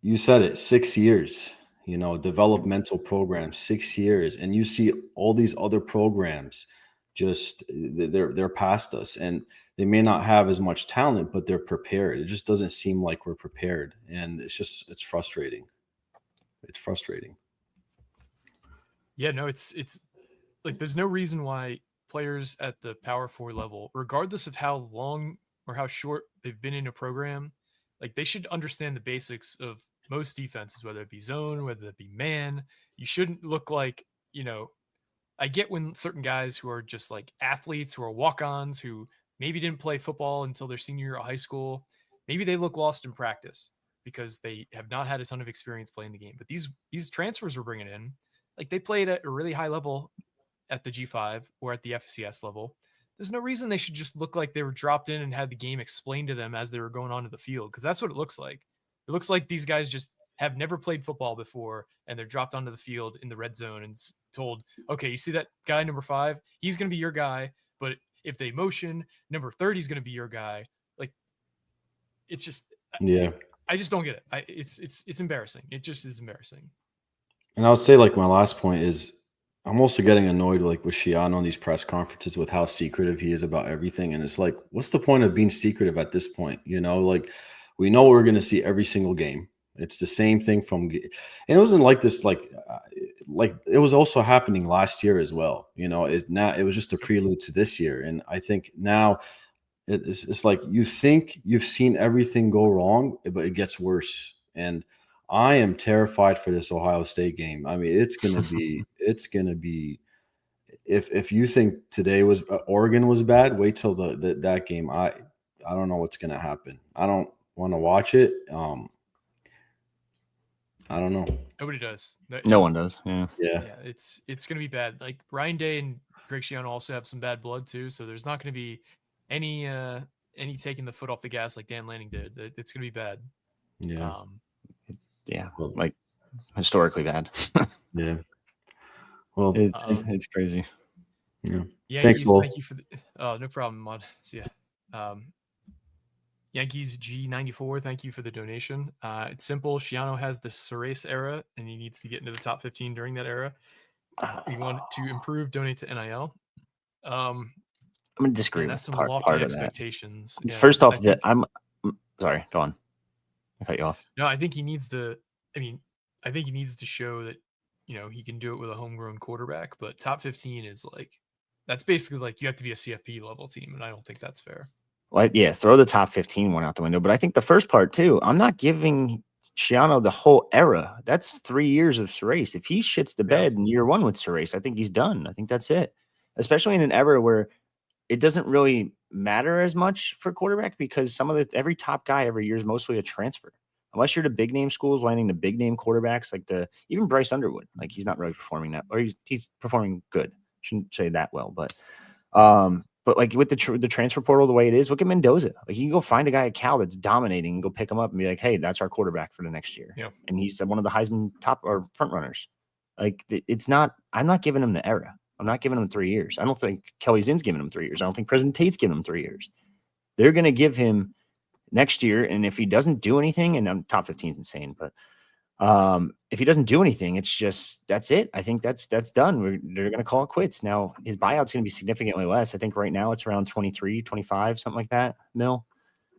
you said it, 6 years, developmental program, 6 years. And you see all these other programs just, they're past us, and they may not have as much talent, but they're prepared. It just doesn't seem like we're prepared. And it's frustrating. It's frustrating. Yeah, no, it's like there's no reason why players at the Power 4 level, regardless of how long or how short they've been in a program, like they should understand the basics of most defenses, whether it be zone, whether it be man. You shouldn't look like, I get when certain guys who are just like athletes, who are walk-ons, who maybe didn't play football until their senior year of high school, maybe they look lost in practice because they have not had a ton of experience playing the game. But these transfers we're bringing in, like they played at a really high level at the G5 or at the FCS level. There's no reason they should just look like they were dropped in and had the game explained to them as they were going onto the field, because that's what it looks like. It looks like these guys just have never played football before, and they're dropped onto the field in the red zone and told, okay, you see that guy number 5? He's going to be your guy, but if they motion, number 30 is going to be your guy. Like, it's just, I just don't get it. It's embarrassing. It just is embarrassing. And I would say, like, my last point is, I'm also getting annoyed, like, with Schiano on these press conferences with how secretive he is about everything. And it's like, what's the point of being secretive at this point? Like, we know we're going to see every single game. It's the same thing and it wasn't like this, like it was also happening last year as well. It was just a prelude to this year. And I think now it's like, you think you've seen everything go wrong, but it gets worse. And I am terrified for this Ohio State game. I mean, it's going to be, if you think today was Oregon was bad, wait till that game. I don't know what's going to happen. I don't want to watch it. I don't know. Nobody does. No one does. Yeah. It's going to be bad. Like Ryan Day and Greg Schiano also have some bad blood too. So there's not going to be any taking the foot off the gas like Dan Lanning did. It's going to be bad. Yeah. Like historically bad. Yeah. Well, it's crazy. Yeah. Thanks, Will. Thank you for no problem, Mod. See ya. Yankees G94, thank you for the donation. It's simple. Schiano has the Surace era, and he needs to get into the top 15 during that era. We want to improve, donate to NIL. I'm going to disagree with some part lofty of expectations. That. First off, I'm sorry, go on. I cut you off. No, I think he needs to. I think he needs to show that he can do it with a homegrown quarterback. But top 15 is like, that's basically like you have to be a CFP level team, and I don't think that's fair. Well, yeah, throw the top 15 one out the window. But I think the first part too, I'm not giving Schiano the whole era. That's 3 years of Surace. If he shits the bed in year 1 with Surace, I think he's done. I think that's it. Especially in an era where it doesn't really matter as much for quarterback, because every top guy every year is mostly a transfer. Unless you're the big name schools landing the big name quarterbacks, like even Bryce Underwood, like he's not really performing that, or he's performing good. Shouldn't say that well, but like with the transfer portal the way it is, look at Mendoza. Like you can go find a guy at Cal that's dominating and go pick him up and be like, hey, that's our quarterback for the next year. Yeah. And he's one of the Heisman top or front runners. Like I'm not giving him the era. I'm not giving him 3 years. I don't think Kelly Zinn's giving him 3 years. I don't think President Tate's giving him 3 years. They're going to give him next year. And if he doesn't do anything, and I'm top 15 is insane, but if he doesn't do anything, it's just that's it. I think that's done. They're going to call it quits. Now his buyout's going to be significantly less. I think right now it's around 23, 25, something like that mil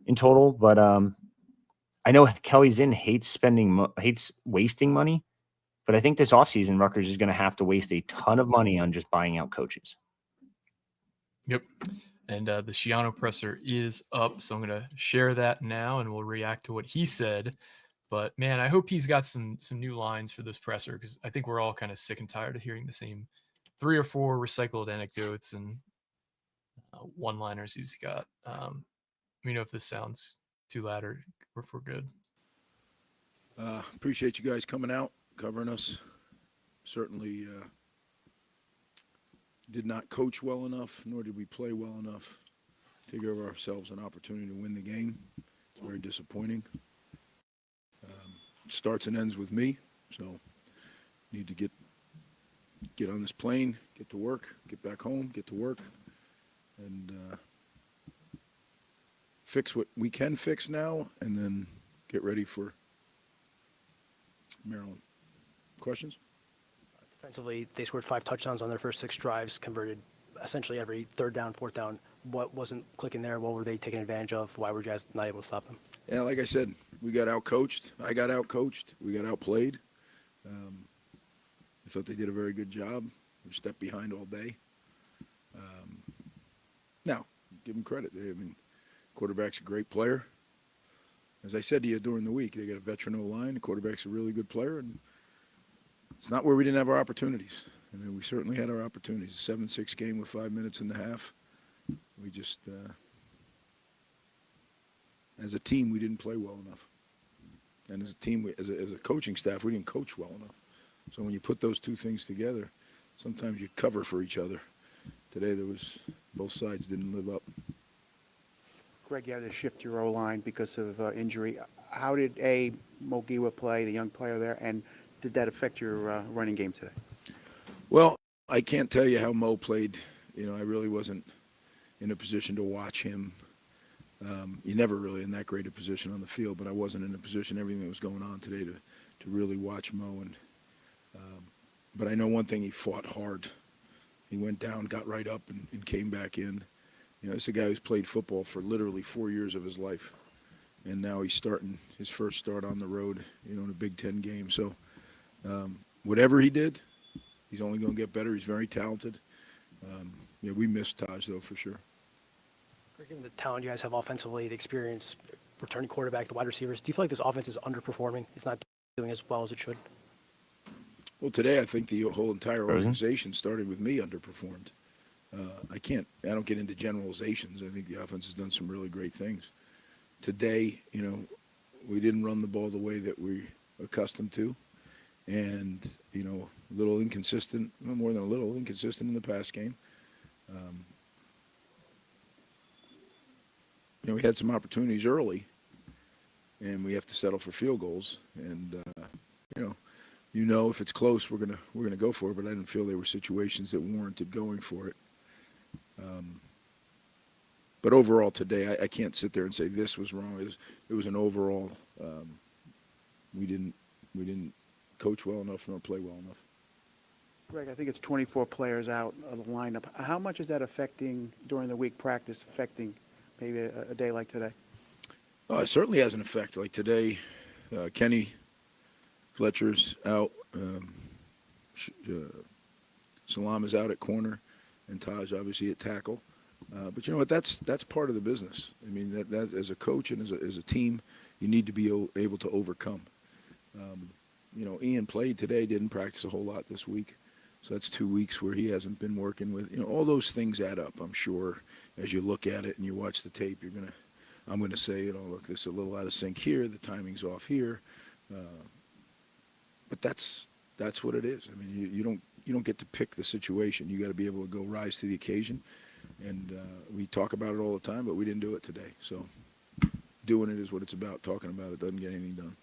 in total. But I know Kelly Zinn hates wasting money, but I think this offseason Rutgers is going to have to waste a ton of money on just buying out coaches. Yep. And the Schiano presser is up, so I'm going to share that now, and we'll react to what he said. But, man, I hope he's got some new lines for this presser, because I think we're all kind of sick and tired of hearing the same 3 or 4 recycled anecdotes and one-liners he's got. Let me know if this sounds too loud or if we're good. Appreciate you guys coming out, covering us. Certainly did not coach well enough, nor did we play well enough to give ourselves an opportunity to win the game. It's very disappointing. It starts and ends with me, so need to get on this plane, get to work, get back home, get to work, and fix what we can fix now, and then get ready for Maryland. Questions? Defensively, they scored 5 touchdowns on their first 6 drives, converted essentially every 3rd down, 4th down. What wasn't clicking there? What were they taking advantage of? Why were you guys not able to stop them? Yeah, like I said, we got out-coached. I got out-coached. We got outplayed. I thought they did a very good job. We stepped behind all day. Now, give them credit. Quarterback's a great player. As I said to you during the week, they got a veteran O-line. The quarterback's a really good player, and it's not where we didn't have our opportunities. We certainly had our opportunities. 7-6 game with 5 minutes in the half. We just, as a team, we didn't play well enough. And as a team, as a coaching staff, we didn't coach well enough. So when you put those two things together, sometimes you cover for each other. Today, both sides didn't live up. Greg, you had to shift your O-line because of injury. How did Mogiwa play, the young player there, and did that affect your running game today? Well, I can't tell you how Mo played. I really wasn't in a position to watch him. You're never really in that great a position on the field, but I wasn't in a position, everything that was going on today, to really watch Mo. But I know one thing, he fought hard. He went down, got right up, and came back in. It's a guy who's played football for literally 4 years of his life. And now he's starting his first start on the road, in a Big Ten game. So whatever he did, he's only going to get better. He's very talented. We missed Taj, though, for sure. Given the talent you guys have offensively, the experience, returning quarterback, the wide receivers, do you feel like this offense is underperforming? It's not doing as well as it should? Well, today I think the whole entire organization, starting with me, underperformed. I don't get into generalizations. I think the offense has done some really great things. Today, we didn't run the ball the way that we're accustomed to. And, a little inconsistent, more than a little, inconsistent in the pass game. We had some opportunities early, and we have to settle for field goals. And, if it's close, we're gonna go for it. But I didn't feel there were situations that warranted going for it. But overall today, I can't sit there and say this was wrong. It was an overall. We didn't coach well enough nor play well enough. Greg, I think it's 24 players out of the lineup. How much is that affecting during the week practice, affecting maybe a day like today? Oh, it certainly has an effect. Like today, Kenny Fletcher's out. Salam is out at corner, and Taj obviously at tackle. But you know what? That's part of the business. That as a coach and as a team, you need to be able to overcome. Ian played today, didn't practice a whole lot this week. So that's 2 weeks where he hasn't been working with, all those things add up, I'm sure. As you look at it and you watch the tape, I'm going to say, look, this is a little out of sync here, the timing's off here. But that's what it is. You don't get to pick the situation. You got to be able to go rise to the occasion. And we talk about it all the time, but we didn't do it today. So doing it is what it's about. Talking about it doesn't get anything done.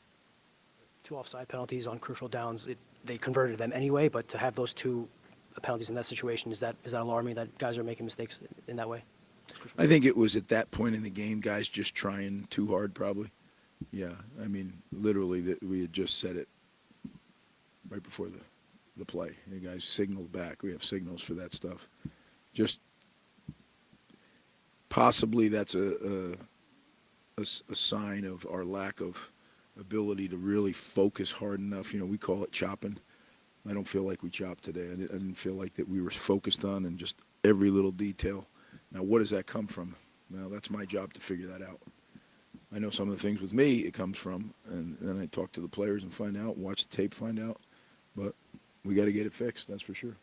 2 offside penalties on crucial downs. They converted them anyway, but to have those 2 penalties in that situation, is that alarming that guys are making mistakes in that way? I think it was at that point in the game, guys just trying too hard, probably. Yeah, I mean, literally, that we had just said it right before the play. The guys signaled back. We have signals for that stuff. Just possibly that's a sign of our lack of ability to really focus hard enough. We call it chopping. I don't feel like we chopped today. I didn't feel like that we were focused on and just every little detail. Now, what does that come from? Well, that's my job to figure that out. I know some of the things with me it comes from, and then I talk to the players and find out, watch the tape, find out. But we got to get it fixed, that's for sure.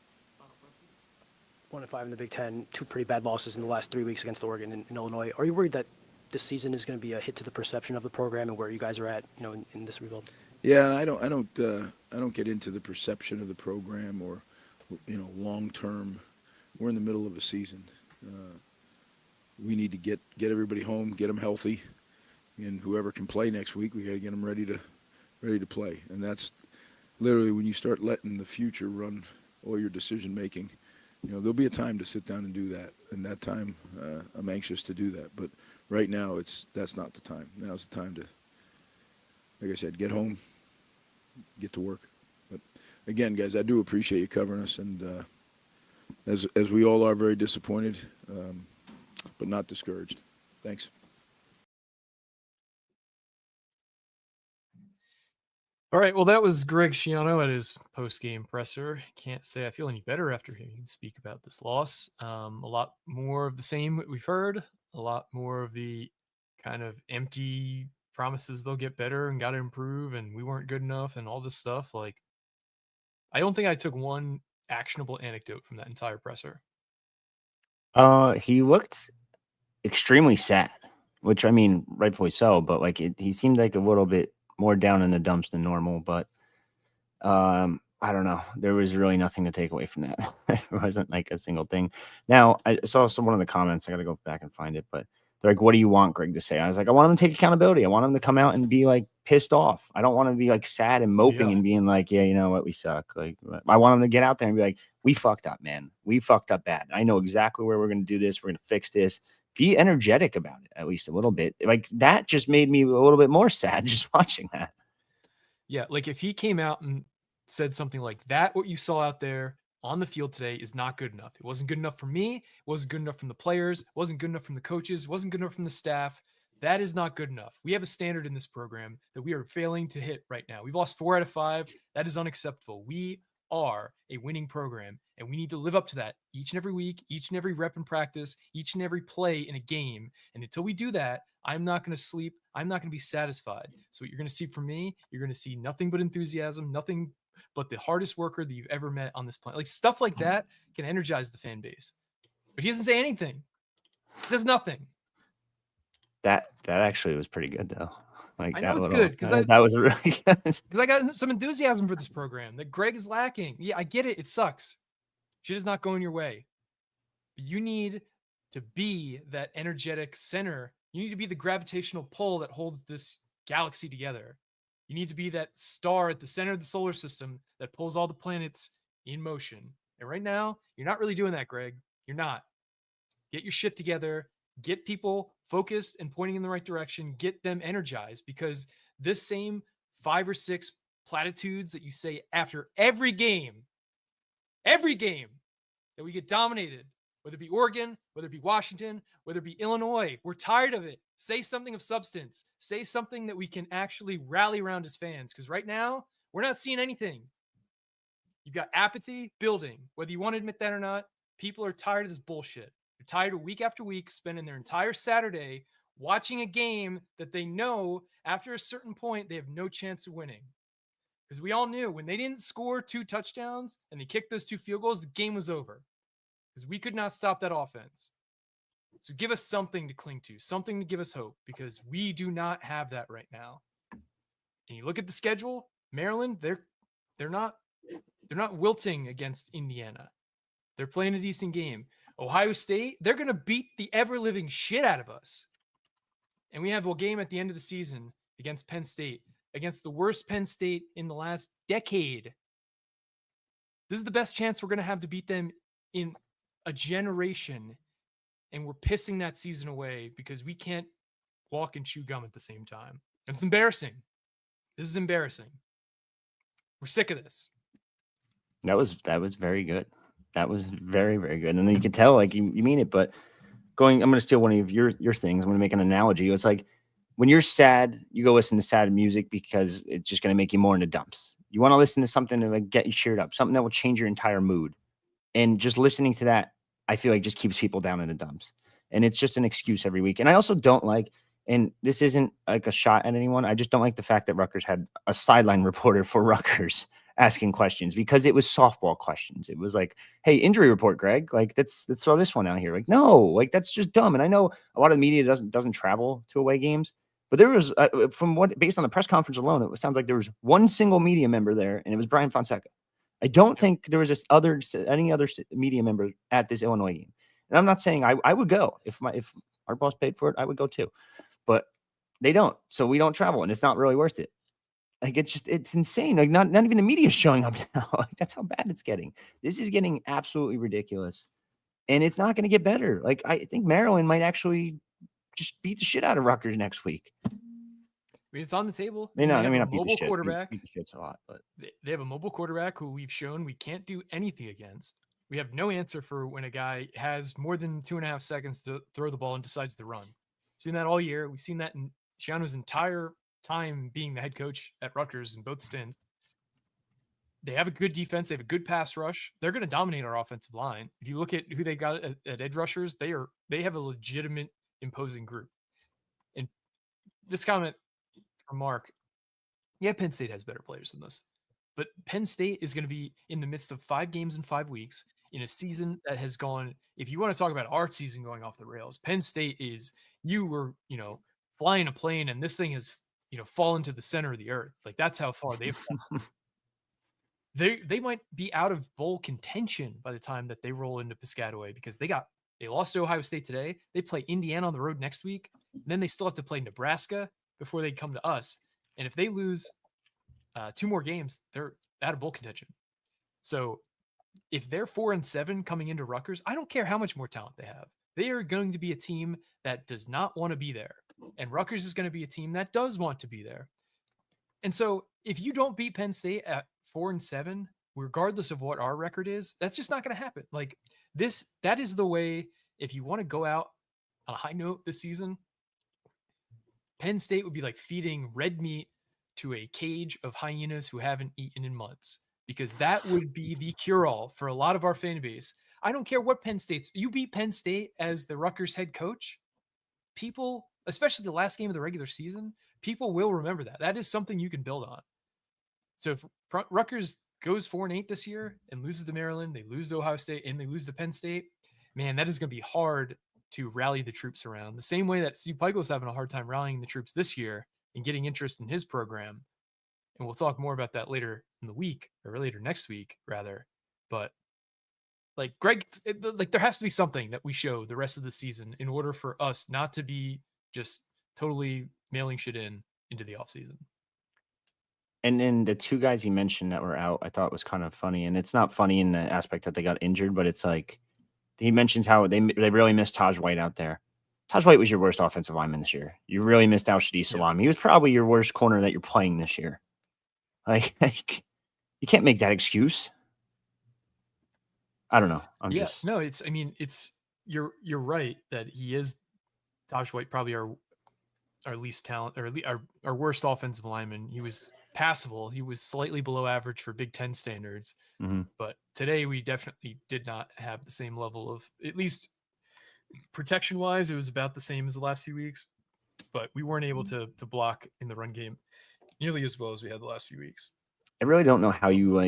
1-5 in the Big Ten, 2 pretty bad losses in the last 3 weeks against Oregon and Illinois. Are you worried that this season is going to be a hit to the perception of the program and where you guys are at, in this rebuild? Yeah, I don't get into the perception of the program or, long term. We're in the middle of a season. We need to get everybody home, get them healthy, and whoever can play next week, we got to get them ready to play. And that's literally when you start letting the future run all your decision making. There'll be a time to sit down and do that, and that time I'm anxious to do that. But right now, that's not the time. Now's the time to, like I said, get home, get to work. But again, guys, I do appreciate you covering us, and as we all are, very disappointed, but not discouraged. Thanks. All right. Well, that was Greg Schiano at his post-game presser. Can't say I feel any better after hearing him speak about this loss. A lot more of the same we've heard. A lot more of the kind of empty promises they'll get better and got to improve and we weren't good enough and all this stuff. Like, I don't think I took one actionable anecdote from that entire presser. He looked extremely sad, which I mean, rightfully so. But like, he seemed like a little bit more down in the dumps than normal. But I don't know. There was really nothing to take away from that. There wasn't like a single thing. Now I saw one of the comments. I got to go back and find it, but they're like, "What do you want Greg to say?" I was like, "I want him to take accountability. I want him to come out and be like pissed off. I don't want to be like sad and moping and being like, yeah, you know what, we suck." Like, I want him to get out there and be like, "We fucked up, man. We fucked up bad. I know exactly where we're going to do this. We're going to fix this." Be energetic about it, at least a little bit. Like, that just made me a little bit more sad just watching that. Yeah, like if he came out and said something like that, what you saw out there on the field today is not good enough. It wasn't good enough for me. It wasn't good enough from the players. It wasn't good enough from the coaches. It wasn't good enough from the staff. That is not good enough. We have a standard in this program that we are failing to hit right now. We've lost 4 out of 5. That is unacceptable. We are a winning program, and we need to live up to that each and every week, each and every rep in practice, each and every play in a game. And until we do that, I'm not going to sleep. I'm not going to be satisfied. So what you're going to see from me, you're going to see nothing but enthusiasm, nothing but the hardest worker that you've ever met on this planet. Like, stuff like that can energize the fan base. But he doesn't say anything. He does nothing. That actually was pretty good, though. Like, I know that it's good because that was really good. Because I got some enthusiasm for this program that Greg is lacking. Yeah, I get it. It sucks. Shit is not going your way. But you need to be that energetic center. You need to be the gravitational pull that holds this galaxy together. You need to be that star at the center of the solar system that pulls all the planets in motion. And right now, you're not really doing that, Greg. You're not. Get your shit together. Get people focused and pointing in the right direction. Get them energized, because this same 5 or 6 platitudes that you say after every game that we get dominated, whether it be Oregon, whether it be Washington, whether it be Illinois, we're tired of it. Say something of substance. Say something that we can actually rally around as fans, because right now we're not seeing anything. You've got apathy building, whether you want to admit that or not. People are tired of this bullshit. They're tired of week after week spending their entire Saturday watching a game that they know after a certain point they have no chance of winning. Because we all knew when they didn't score 2 touchdowns and they kicked those 2 field goals, the game was over. Because we could not stop that offense. So give us something to cling to, something to give us hope, because we do not have that right now. And you look at the schedule, Maryland, they're not wilting against Indiana. They're playing a decent game. Ohio State, they're going to beat the ever-living shit out of us. And we have a game at the end of the season against Penn State, against the worst Penn State in the last decade. This is the best chance we're going to have to beat them in a generation. and we're pissing that season away because we can't walk and chew gum at the same time. And it's embarrassing. This is embarrassing. We're sick of this. That was very good. That was very, very good. And then you could tell like you mean it, but I'm going to steal one of your things. I'm going to make an analogy. It's like when you're sad, you go listen to sad music because it's just going to make you more in the dumps. You want to listen to something to like get you cheered up, something that will change your entire mood. And just listening to that, I feel like just keeps people down in the dumps. And it's just an excuse every week. And I also don't like, and this isn't like a shot at anyone, I just don't like the fact that Rutgers had a sideline reporter for Rutgers asking questions because it was softball questions. It was like, hey, injury report, Greg. Like, let's throw this one out here. Like, no, like that's just dumb. And I know a lot of the media doesn't travel to away games, but there was based on the press conference alone, it sounds like there was one single media member there, and it was Brian Fonseca. I don't think there was any other media member at this Illinois game. And I'm not saying I would go if our boss paid for it, I would go too, but they don't. So we don't travel, and it's not really worth it. Like it's insane. Like not even the media is showing up now. Like that's how bad it's getting. This is getting absolutely ridiculous, and it's not going to get better. Like I think Maryland might actually just beat the shit out of Rutgers next week. I mean, it's on the table. They have a not beat mobile the shit. quarterback. Beat the shits a lot, but they have a mobile quarterback who we've shown we can't do anything against. We have no answer for when a guy has more than 2.5 seconds to throw the ball and decides to run. We've seen that all year. We've seen that in Schiano's entire time being the head coach at Rutgers in both stints. They have a good defense. They have a good pass rush. They're going to dominate our offensive line. If you look at who they got at edge rushers, they have a legitimate imposing group. And this comment from Mark, yeah, Penn State has better players than this, but Penn State is going to be in the midst of 5 games in 5 weeks in a season that has gone, if you want to talk about our season going off the rails, Penn State is, you were, flying a plane and this thing has, fallen to the center of the earth. Like that's how far they've gone. They might be out of bowl contention by the time that they roll into Piscataway because they lost to Ohio State today. They play Indiana on the road next week. And then they still have to play Nebraska before they come to us. And if they lose 2 more games, they're out of bowl contention. So if they're 4-7 coming into Rutgers, I don't care how much more talent they have. They are going to be a team that does not want to be there. And Rutgers is going to be a team that does want to be there. And so if you don't beat Penn State at 4-7, regardless of what our record is, that's just not going to happen. Like that is the way, if you want to go out on a high note this season, Penn State would be like feeding red meat to a cage of hyenas who haven't eaten in months, because that would be the cure-all for a lot of our fan base. I don't care what Penn State's. You beat Penn State as the Rutgers head coach, people, especially the last game of the regular season, people will remember that. That is something you can build on. So if Rutgers goes 4-8 this year and loses to Maryland, they lose to Ohio State, and they lose to Penn State, man, that is going to be hard to rally the troops around. The same way that Steve Pikiel's having a hard time rallying the troops this year and getting interest in his program. And we'll talk more about that later in the week, or later next week, rather. But like Greg, there has to be something that we show the rest of the season in order for us not to be just totally mailing shit into the offseason. And then the 2 guys he mentioned that were out, I thought was kind of funny. And it's not funny in the aspect that they got injured, but it's like he mentions how they really missed Taj White out there. Taj White was your worst offensive lineman this year. You really missed Al-Shadi Salami. He was probably your worst corner that you're playing this year. Like you can't make that excuse. I don't know. You're right that he is, Taj White, probably our least talent, or our worst offensive lineman. He was passable. He was slightly below average for Big Ten standards. Mm-hmm. But today we definitely did not have the same level of, at least protection wise, it was about the same as the last few weeks, but we weren't able to block in the run game nearly as well as we had the last few weeks. I really don't know how you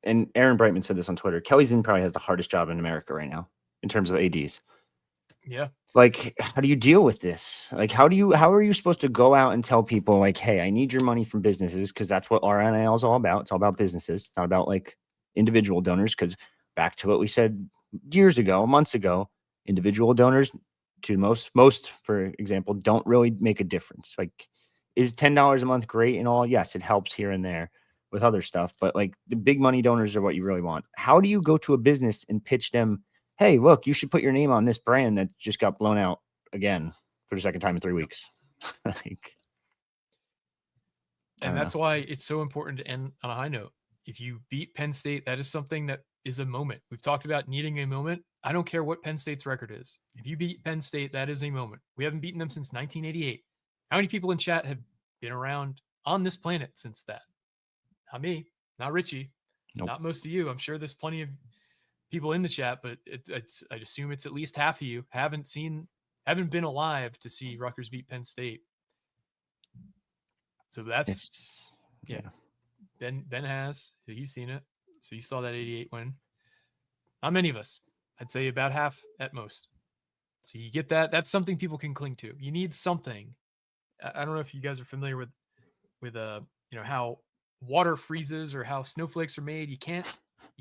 and Aaron Brightman said this on Twitter, Kelly Zinn probably has the hardest job in America right now in terms of ADs. Yeah. Like, how do you deal with this? Like, how are you supposed to go out and tell people like, hey, I need your money from businesses, because that's what RNL is all about. It's all about businesses. It's not about like individual donors, because back to what we said months ago, individual donors to most, for example, don't really make a difference. Like, is $10 a month great and all? Yes, it helps here and there with other stuff, but like the big money donors are what you really want. How do you go to a business and pitch them hey, look, you should put your name on this brand that just got blown out again for the second time in 3 weeks. Like, and that's why it's so important to end on a high note. If you beat Penn State, that is something that is a moment. We've talked about needing a moment. I don't care what Penn State's record is. If you beat Penn State, that is a moment. We haven't beaten them since 1988. How many people in chat have been around on this planet since that? Not me, not Richie, not most of you. I'm sure there's plenty of people in the chat, but I'd assume it's at least half of you haven't been alive to see Rutgers beat Penn State. So that's yeah. Ben has, he's seen it. So you saw that 88 win. Not many of us. I'd say about half at most. So you get that. That's something people can cling to. You need something. I don't know if you guys are familiar with how water freezes or how snowflakes are made. You can't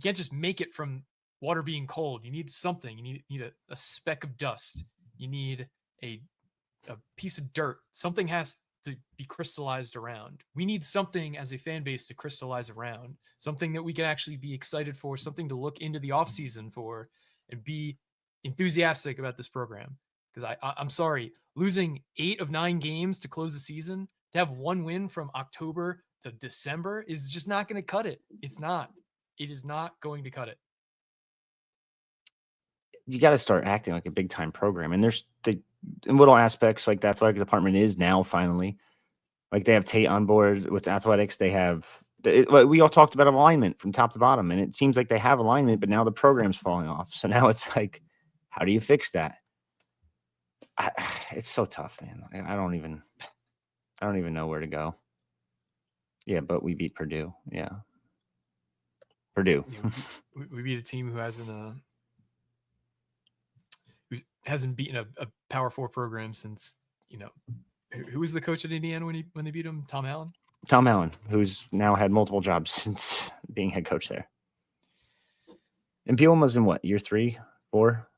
just make it from water being cold. You need something. You need a speck of dust. You need a piece of dirt. Something has to be crystallized around. We need something as a fan base to crystallize around, something that we can actually be excited for, something to look into the offseason for and be enthusiastic about this program. Because I'm sorry, losing 8 of 9 games to close the season, to have one win from October to December is just not going to cut it. It's not. It is not going to cut it. You got to start acting like a big time program. And there's in little aspects, like that's what the department is now finally. Like they have Tate on board with athletics. They have we all talked about alignment from top to bottom, and it seems like they have alignment, but now the program's falling off. So now it's like, how do you fix that? It's so tough, man. I don't even know where to go. Yeah, but we beat Purdue. Yeah, Purdue. Yeah, we beat a team who hasn't beaten a Power 4 program since, who was the coach at Indiana when they beat him? Tom Allen? Tom Allen, who's now had multiple jobs since being head coach there. And Bielema was in what, year 3, 4?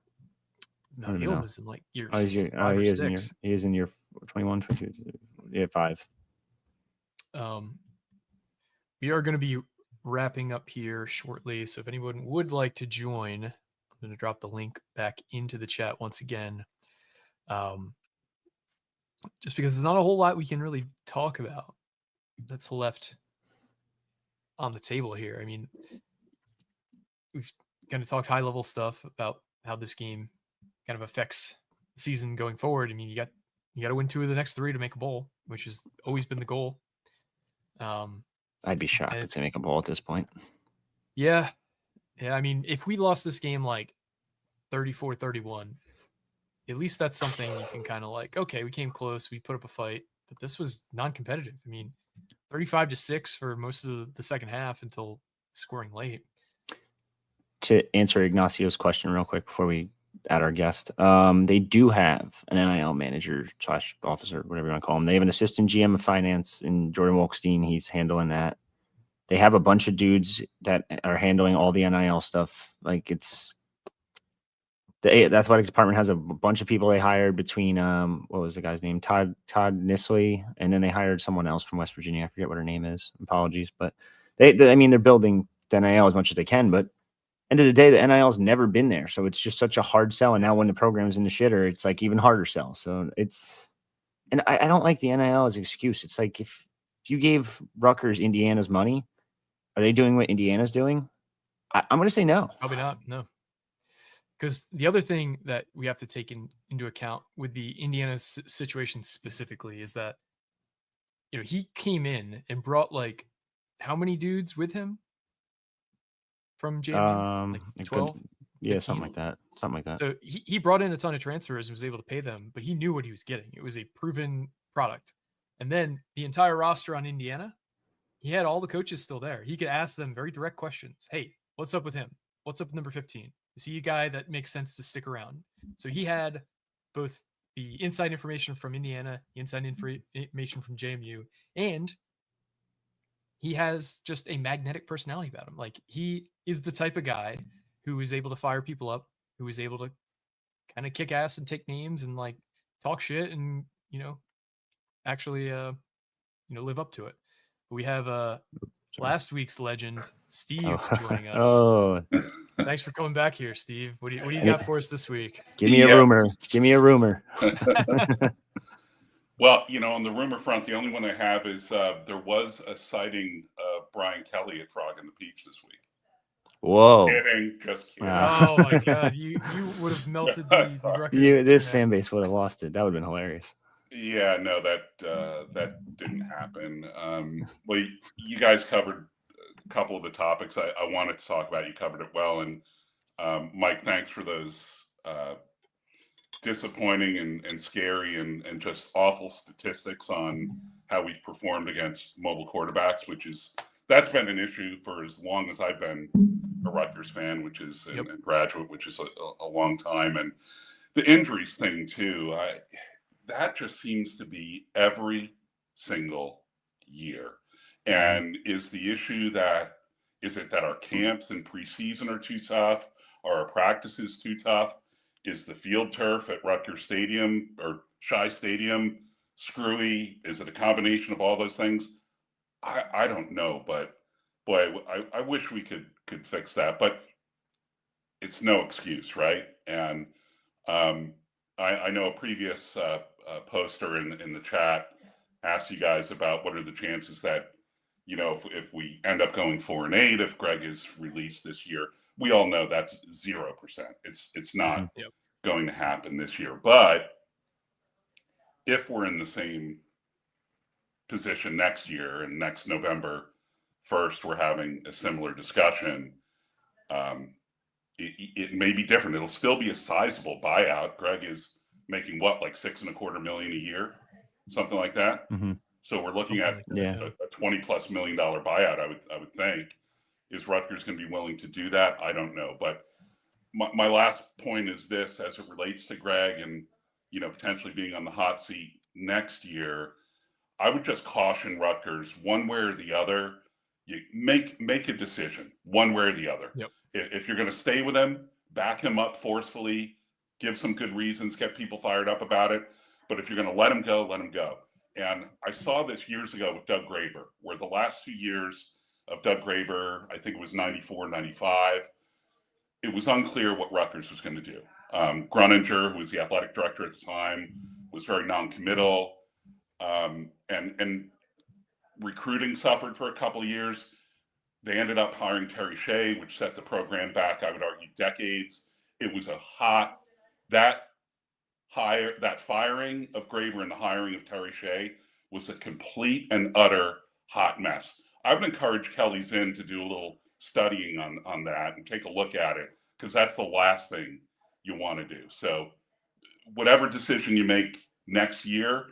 No, Bielema was in like year 5 or 6. He is in year 21, 22, year 5. We are going to be wrapping up here shortly. So if anyone would like to join, I'm going to drop the link back into the chat once again. Just because there's not a whole lot we can really talk about that's left on the table here. I mean, we've kind of talked high level stuff about how this game kind of affects the season going forward. I mean, you got to win 2 of the next 3 to make a bowl, which has always been the goal. I'd be shocked if they make a bowl at this point. Yeah. I mean, if we lost this game like 34-31, at least that's something you can kind of like, okay, we came close, we put up a fight, but this was non-competitive. I mean, 35-6 for most of the second half until scoring late. To answer Ignacio's question real quick before we add our guest, they do have an NIL manager / officer, whatever you want to call him. They have an assistant GM of finance in Jordan Wolkstein. He's handling that. They have a bunch of dudes that are handling all the NIL stuff. Like the athletic department has a bunch of people they hired between what was the guy's name? Todd Nisley, and then they hired someone else from West Virginia. I forget what her name is. Apologies, but they're building the NIL as much as they can. But end of the day, the NIL's never been there, so it's just such a hard sell. And now when the program's in the shitter, it's like even harder sell. So I don't like the NIL as an excuse. It's like if you gave Rutgers Indiana's money, are they doing what Indiana's doing? I'm going to say no. Probably not. No. Because the other thing that we have to take into account with the Indiana situation specifically is that, he came in and brought like how many dudes with him from JMU? Like 12? Yeah, something like that. So he brought in a ton of transfers and was able to pay them, but he knew what he was getting. It was a proven product. And then the entire roster on Indiana, he had all the coaches still there. He could ask them very direct questions. Hey, what's up with him? What's up with number 15? Is he a guy that makes sense to stick around? So he had both the inside information from Indiana, the inside information from JMU, and he has just a magnetic personality about him. Like, he is the type of guy who is able to fire people up, who is able to kind of kick ass and take names and like talk shit and, actually, live up to it. We have last week's legend, Steve, joining us. Thanks for coming back here, Steve. What do you Yeah. got for us this week? Give me a rumor. Give me a rumor. Well, on the rumor front, the only one I have is there was a sighting of Brian Kelly at Frog and the Peach this week. Whoa. Kidding, just kidding. Oh my God, you would have melted the Rutgers. This fan base would have lost it. That would have been hilarious. Yeah, no, that didn't happen. Well, you guys covered a couple of the topics I wanted to talk about. You covered it well, and Mike, thanks for those disappointing and scary and just awful statistics on how we've performed against mobile quarterbacks, that's been an issue for as long as I've been a Rutgers fan, which is a graduate, which is a long time. And the injuries thing too, that just seems to be every single year. And is the issue is it that our camps and preseason are too tough? Are our practices too tough? Is the field turf at Rutgers Stadium or Shai Stadium screwy? Is it a combination of all those things? I don't know, but boy, I wish we could fix that, but it's no excuse, right? And I know a previous poster in the chat asked you guys about what are the chances that, if we end up going 4-8, if Greg is released this year. We all know that's 0%. It's not going to happen this year. But if we're in the same position next year and next November 1st, we're having a similar discussion, it may be different. It'll still be a sizable buyout. Greg is making what, like $6.25 million a year, something like that. Mm-hmm. So we're looking at a $20+ million buyout. I would think. Is Rutgers going to be willing to do that? I don't know. But my last point is this, as it relates to Greg and potentially being on the hot seat next year. I would just caution Rutgers, one way or the other. You make a decision, one way or the other. Yep. If you're going to stay with him, back him up forcefully, give some good reasons, get people fired up about it. But if you're going to let him go, let him go. And I saw this years ago with Doug Graber, where the last 2 years of Doug Graber, I think it was 94, 95, it was unclear what Rutgers was going to do. Gruninger, who was the athletic director at the time, was very non-committal. And recruiting suffered for a couple of years. They ended up hiring Terry Shea, which set the program back, I would argue, decades. It was that firing of Graber and the hiring of Terry Shea was a complete and utter hot mess. I would encourage Kelly Zinn to do a little studying on that and take a look at it, because that's the last thing you want to do. So whatever decision you make next year,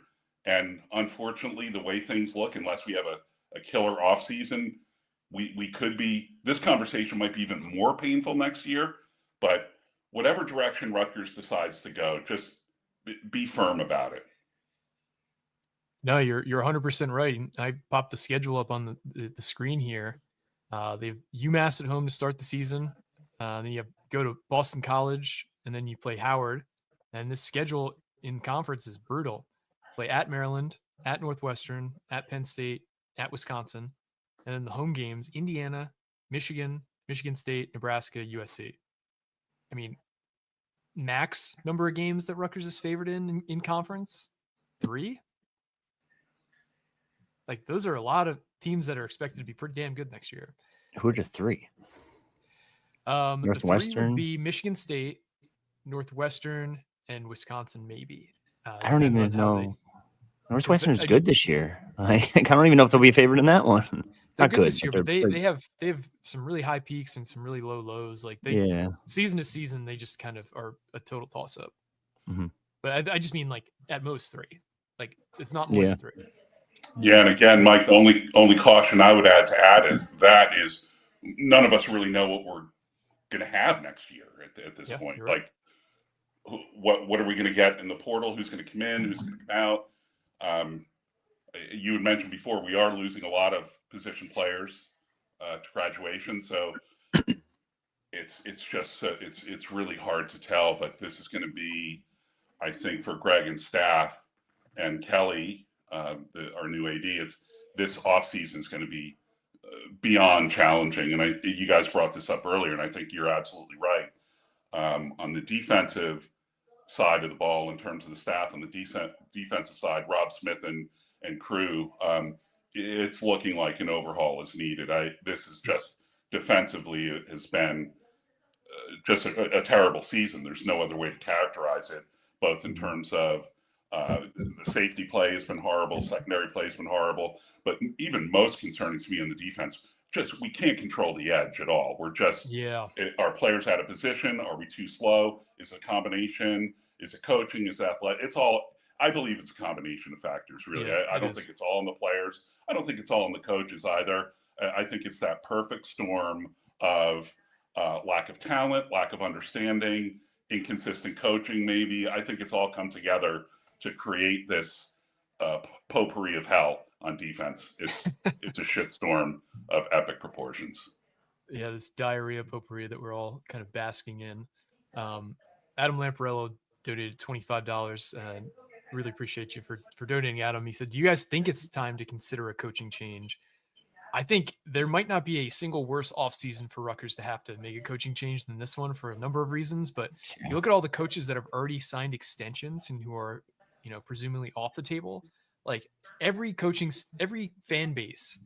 and unfortunately, the way things look, unless we have a killer offseason, this conversation might be even more painful next year. But whatever direction Rutgers decides to go, just be firm about it. No, you're 100% right. I popped the schedule up on the screen here. They've UMass at home to start the season. Then you go to Boston College, and then you play Howard. And this schedule in conference is brutal. Play at Maryland, at Northwestern, at Penn State, at Wisconsin. And then the home games, Indiana, Michigan, Michigan State, Nebraska, USC. I mean, max number of games that Rutgers is favored in conference, 3. Like, those are a lot of teams that are expected to be pretty damn good next year. Who are the 3? Northwestern? The 3 would be Michigan State, Northwestern, and Wisconsin, maybe. I don't even know. Northwestern's good this year. I don't even know if they'll be favored in that one. Not good this year, but they have some really high peaks and some really low lows. Like season to season, they just kind of are a total toss up. Mm-hmm. But I just mean like at most 3. Like, it's not more than 3. Yeah, and again, Mike, the only caution I would add is none of us really know what we're going to have next year at this point. Right. Like, what are we going to get in the portal? Who's going to come in? Who's going to come out? You had mentioned before, we are losing a lot of position players to graduation, so it's really hard to tell. But this is going to be, I think, for Greg and staff and Kelly, our new AD, this offseason is going to be beyond challenging. And you guys brought this up earlier, and I think you're absolutely right. On the defensive side of the ball, in terms of the staff on the defensive side, Rob Smith and crew, it's looking like an overhaul is needed. This is just defensively, it has been just a terrible season. There's no other way to characterize it, both in terms of the safety play has been horrible, secondary play has been horrible, but even most concerning to me on the defense, just we can't control the edge at all. We're just, our players out of position? Are we too slow? Is it a combination? Is it coaching? Is it athletic? It's all, I believe it's a combination of factors, really. I don't think it's all on the players. I don't think it's all on the coaches either. I think it's that perfect storm of lack of talent, lack of understanding, inconsistent coaching, maybe. I think it's all come together to create this potpourri of hell on defense. It's a shitstorm of epic proportions. Yeah, this diarrhea potpourri that we're all kind of basking in. Adam Lamparello donated $25. Really appreciate you for donating, Adam. He said, do you guys think it's time to consider a coaching change? I think there might not be a single worse offseason for Rutgers to have to make a coaching change than this one for a number of reasons. But you look at all the coaches that have already signed extensions and who are, presumably off the table. Like every fan base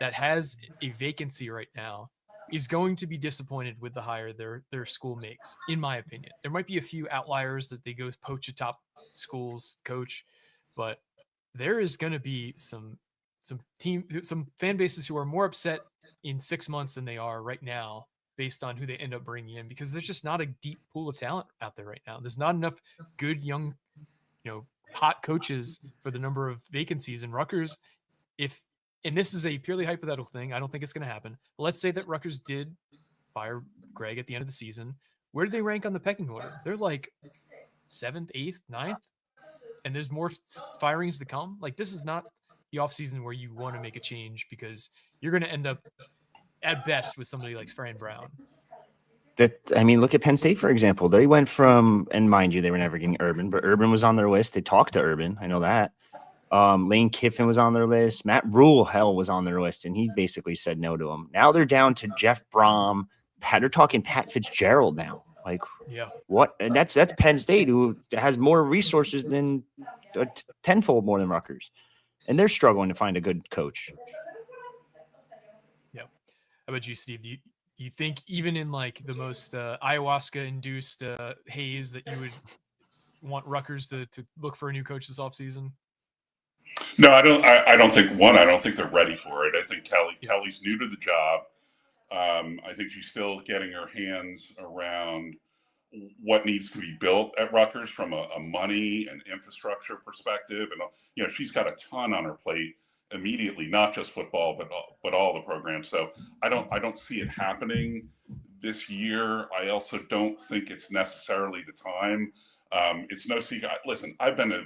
that has a vacancy right now is going to be disappointed with the hire their school makes, in my opinion. There might be a few outliers that they go poach a top school's coach, but there is going to be some fan bases who are more upset in 6 months than they are right now based on who they end up bringing in, because there's just not a deep pool of talent out there right now. There's not enough good young, hot coaches for the number of vacancies in Rutgers. And this is a purely hypothetical thing, I don't think it's going to happen. But let's say that Rutgers did fire Greg at the end of the season. Where do they rank on the pecking order? They're like 7th, 8th, 9th, and there's more firings to come. Like, this is not the offseason where you want to make a change, because you're going to end up at best with somebody like Fran Brown. Look at Penn State, for example. They went from, and mind you, they were never getting Urban, but Urban was on their list. They talked to Urban. I know that. Lane Kiffin was on their list. Matt Rule, was on their list, and he basically said no to him. Now they're down to Jeff Brom. They're talking Pat Fitzgerald now. Like, what? And that's Penn State, who has more resources than tenfold more than Rutgers, and they're struggling to find a good coach. Yeah. How about you, Steve? Do you think even in like the most ayahuasca-induced haze that you would want Rutgers to look for a new coach this offseason? No, I don't. I don't think they're ready for it. I think Kelly's new to the job. I think she's still getting her hands around what needs to be built at Rutgers from a money and infrastructure perspective, and she's got a ton on her plate immediately, not just football, but all the programs. So I don't see it happening this year. I also don't think it's necessarily the time. It's no secret. Listen, I've been a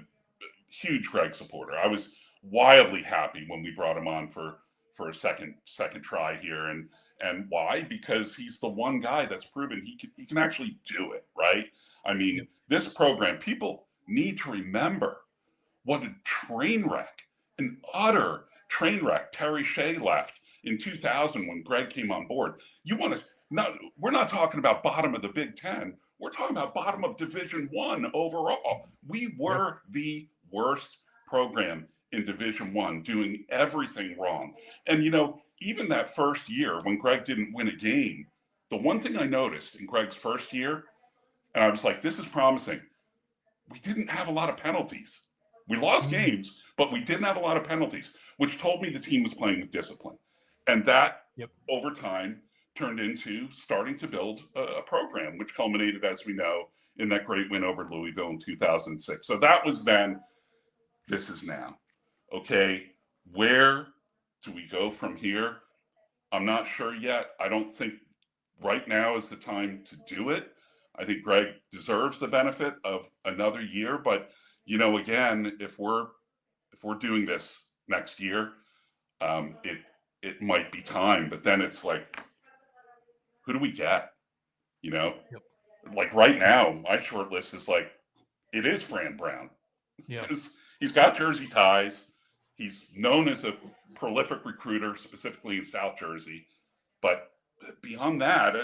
huge Greg supporter. I was wildly happy when we brought him on for a second try here, and why? Because he's the one guy that's proven he can actually do it, right? I mean, this program, people need to remember what a train wreck, an utter train wreck Terry Shea left in 2000 when Greg came on board. We're not talking about bottom of the Big Ten. We're talking about bottom of Division I overall. We were the worst program in Division I, doing everything wrong. And, even that first year when Greg didn't win a game, the one thing I noticed in Greg's first year, and I was like, this is promising, we didn't have a lot of penalties. We lost games, but we didn't have a lot of penalties, which told me the team was playing with discipline. And that, over time, turned into starting to build a program, which culminated, as we know, in that great win over Louisville in 2006. So that was then. This is now. Okay, where do we go from here? I'm not sure yet. I don't think right now is the time to do it. I think Greg deserves the benefit of another year, but again, if we're doing this next year, it might be time. But then it's like, who do we get? Like right now, my short list is like, it is Fran Brown. Yeah. He's got Jersey ties. He's known as a prolific recruiter, specifically in South Jersey. But beyond that,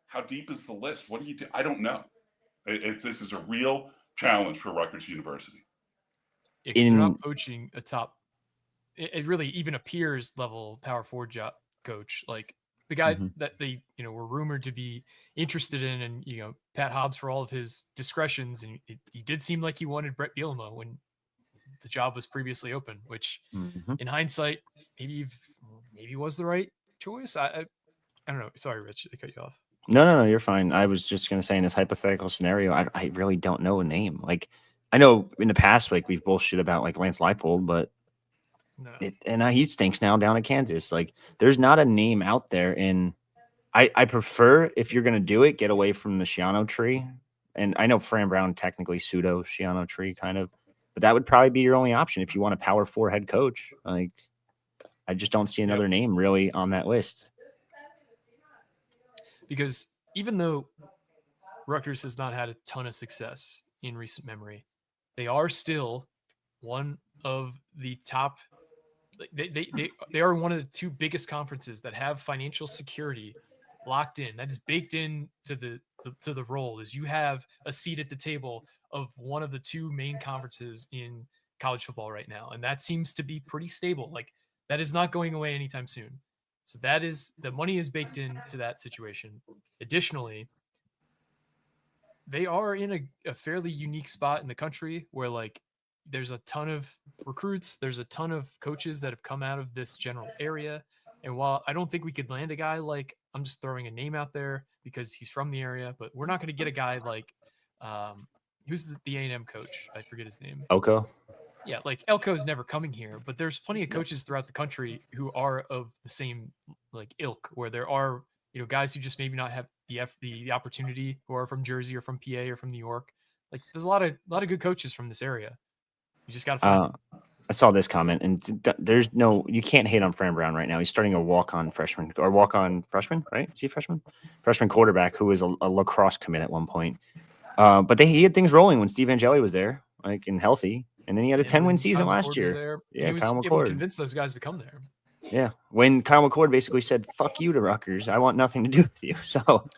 how deep is the list? What do you do? I don't know. This is a real challenge for Rutgers University. Yeah, 'cause they're not poaching a top. It really even appears level power forward job coach, like the guy that they were rumored to be interested in, and Pat Hobbs for all of his discretions, and he did seem like he wanted Brett Bielema when the job was previously open, which in hindsight maybe was the right choice. I don't know. Sorry, Rich, I cut you off. No, you're fine. I was just going to say, in this hypothetical scenario, I really don't know a name. Like, I know in the past, like, we've bullshit about like Lance Leipold, but he stinks now down at Kansas. Like, there's not a name out there. I prefer, if you're going to do it, get away from the Schiano tree. And I know Fran Brown technically pseudo Schiano tree kind of, but that would probably be your only option if you want a power 4 head coach. Like, I just don't see another name really on that list. Because even though Rutgers has not had a ton of success in recent memory, they are still one of the top. They are one of the 2 biggest conferences that have financial security locked in. That is baked in to the role. Is you have a seat at the table of one of the 2 main conferences in college football right now, and that seems to be pretty stable. Like, that is not going away anytime soon. So that is, the money is baked into that situation. Additionally, they are in a fairly unique spot in the country where, like, there's a ton of recruits, there's a ton of coaches that have come out of this general area. And while I don't think we could land a guy like, I'm just throwing a name out there because he's from the area, but we're not going to get a guy like, who's the A&M coach? I forget his name. Elko. Yeah, like Elko is never coming here, but there's plenty of coaches throughout the country who are of the same like ilk, where there are guys who just maybe not have the opportunity, who are from Jersey or from PA or from New York. Like, there's a lot of good coaches from this area. You just got to find them. I saw this comment, and you can't hate on Fran Brown right now. He's starting a walk-on freshman, right? Is he a freshman? Freshman quarterback who was a lacrosse commit at one point. But he had things rolling when Steve Angeli was there, like, and healthy. And then he had a 10-win season last year. Yeah, he was able to convince those guys to come there. Yeah, when Kyle McCord basically said, "Fuck you" to Rutgers, I want nothing to do with you. So,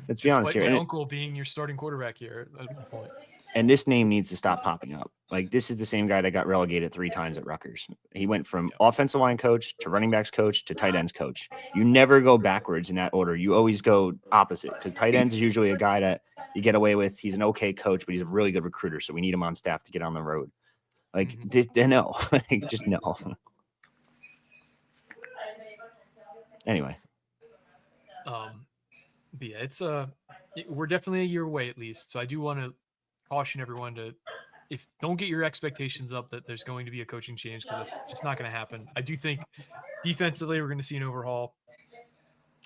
let's be honest here. My uncle being your starting quarterback here at one point. And this name needs to stop popping up. Like, this is the same guy that got relegated 3 times at Rutgers. He went from offensive line coach to running backs coach to tight ends coach. You never go backwards in that order. You always go opposite, because tight ends is usually a guy that you get away with. He's an okay coach, but he's a really good recruiter, so we need him on staff to get on the road. Like, no. Like, just no. Anyway. But yeah, it's we're definitely a year away at least. So I do want to caution everyone to, don't get your expectations up that there's going to be a coaching change, because that's just not going to happen. I do think defensively we're going to see an overhaul.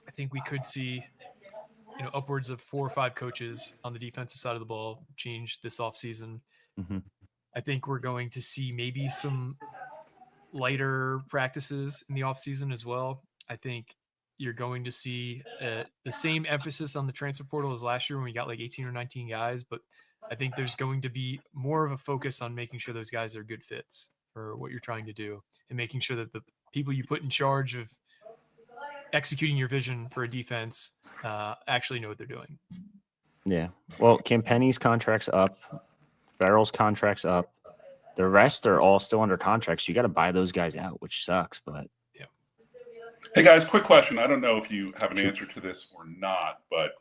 I think we could see upwards of 4 or 5 coaches on the defensive side of the ball change this offseason. I think we're going to see maybe some lighter practices in the offseason as well. I think you're going to see the same emphasis on the transfer portal as last year when we got like 18 or 19 guys, but I think there's going to be more of a focus on making sure those guys are good fits for what you're trying to do, and making sure that the people you put in charge of executing your vision for a defense actually know what they're doing. Yeah. Well, Campenny's contract's up. Farrell's contract's up. The rest are all still under contracts. You got to buy those guys out, which sucks, but yeah. Hey guys, quick question. I don't know if you have an answer to this or not, but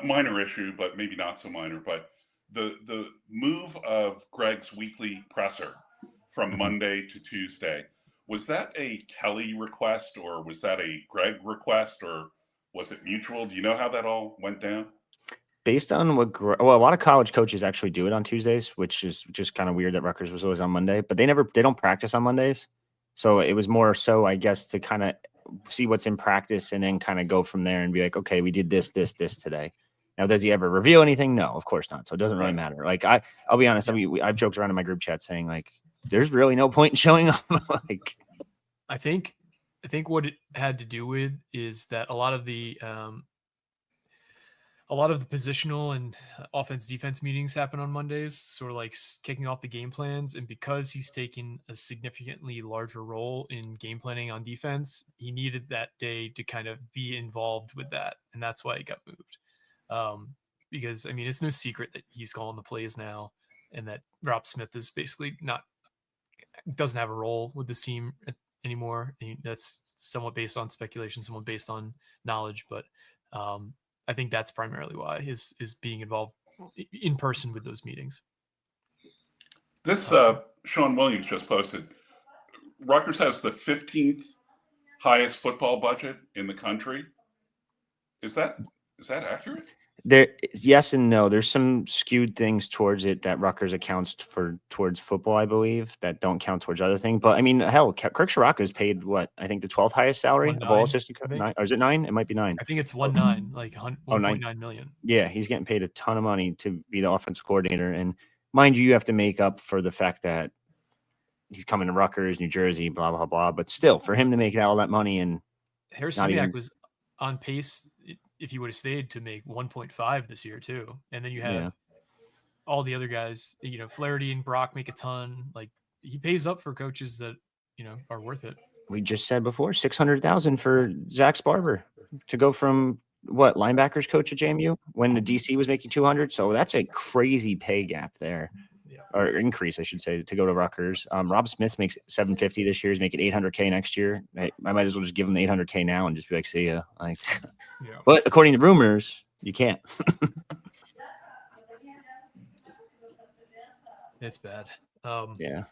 minor issue, but maybe not so minor, but the move of Greg's weekly presser from Monday to Tuesday, was that a Kelly request, or was that a Greg request, or was it mutual? Do you know how that all went down? Based on a lot of college coaches actually do it on Tuesdays, which is just kind of weird that Rutgers was always on Monday, but they don't practice on Mondays. So it was more so, I guess, to kind of see what's in practice and then kind of go from there and be like, okay, we did this today. Now, does he ever reveal anything? No, of course not. So it doesn't really matter. Like, I'll be honest. I've joked around in my group chat saying, like, there's really no point in showing up. Like, I think what it had to do with is that a lot of the a lot of the positional and offense defense meetings happen on Mondays, sort of like kicking off the game plans. And because he's taking a significantly larger role in game planning on defense, he needed that day to kind of be involved with that. And that's why he got moved. Because, I mean, it's no secret that he's calling the plays now and that Rob Smith is basically doesn't have a role with this team anymore. And that's somewhat based on speculation, somewhat based on knowledge. But, I think that's primarily why is being involved in person with those meetings. This Sean Williams just posted. Rutgers has the 15th highest football budget in the country. Is that accurate? There, yes and no. There's some skewed things towards it that Rutgers accounts towards football, I believe, that don't count towards other things. But I mean, hell, Kirk Shiraka is paid what I think the 12th highest salary of all assistant coaches. Or is it 9? It might be 9. I think it's 1.9, like 1.9 million. Yeah, he's getting paid a ton of money to be the offensive coordinator, and mind you have to make up for the fact that he's coming to Rutgers, New Jersey, blah blah blah. But still, for him to make all that money and Harris-Simiak was on pace, if he would have stayed, to make 1.5 this year too. And then you have all the other guys, Flaherty and Brock make a ton. Like, he pays up for coaches that, are worth it. We just said before, $600,000 for Zach Sparber to go from linebackers coach at JMU when the DC was making 200. So that's a crazy pay gap there. Or increase, I should say, to go to Rutgers. Rob Smith makes $750 this year. He's making $800K next year. I might as well just give him the $800K now and just be like, see ya. Like, But according to rumors, you can't. It's bad. Yeah.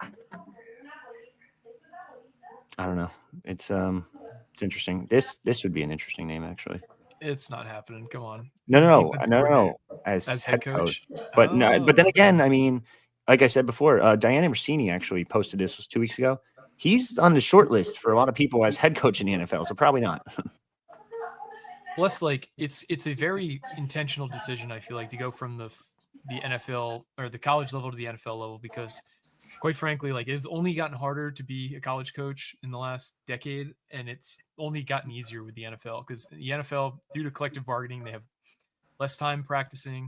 I don't know. It's interesting. This would be an interesting name, actually. It's not happening. Come on. No. As head coach. But then again, I mean, like I said before, Diana Rossini actually posted this 2 weeks ago. He's on the short list for a lot of people as head coach in the NFL, so probably not. Plus, like, it's a very intentional decision, I feel like, to go from the NFL or the college level to the NFL level, because quite frankly, like, it's only gotten harder to be a college coach in the last decade, and it's only gotten easier with the NFL, because the NFL, due to collective bargaining, they have less time practicing.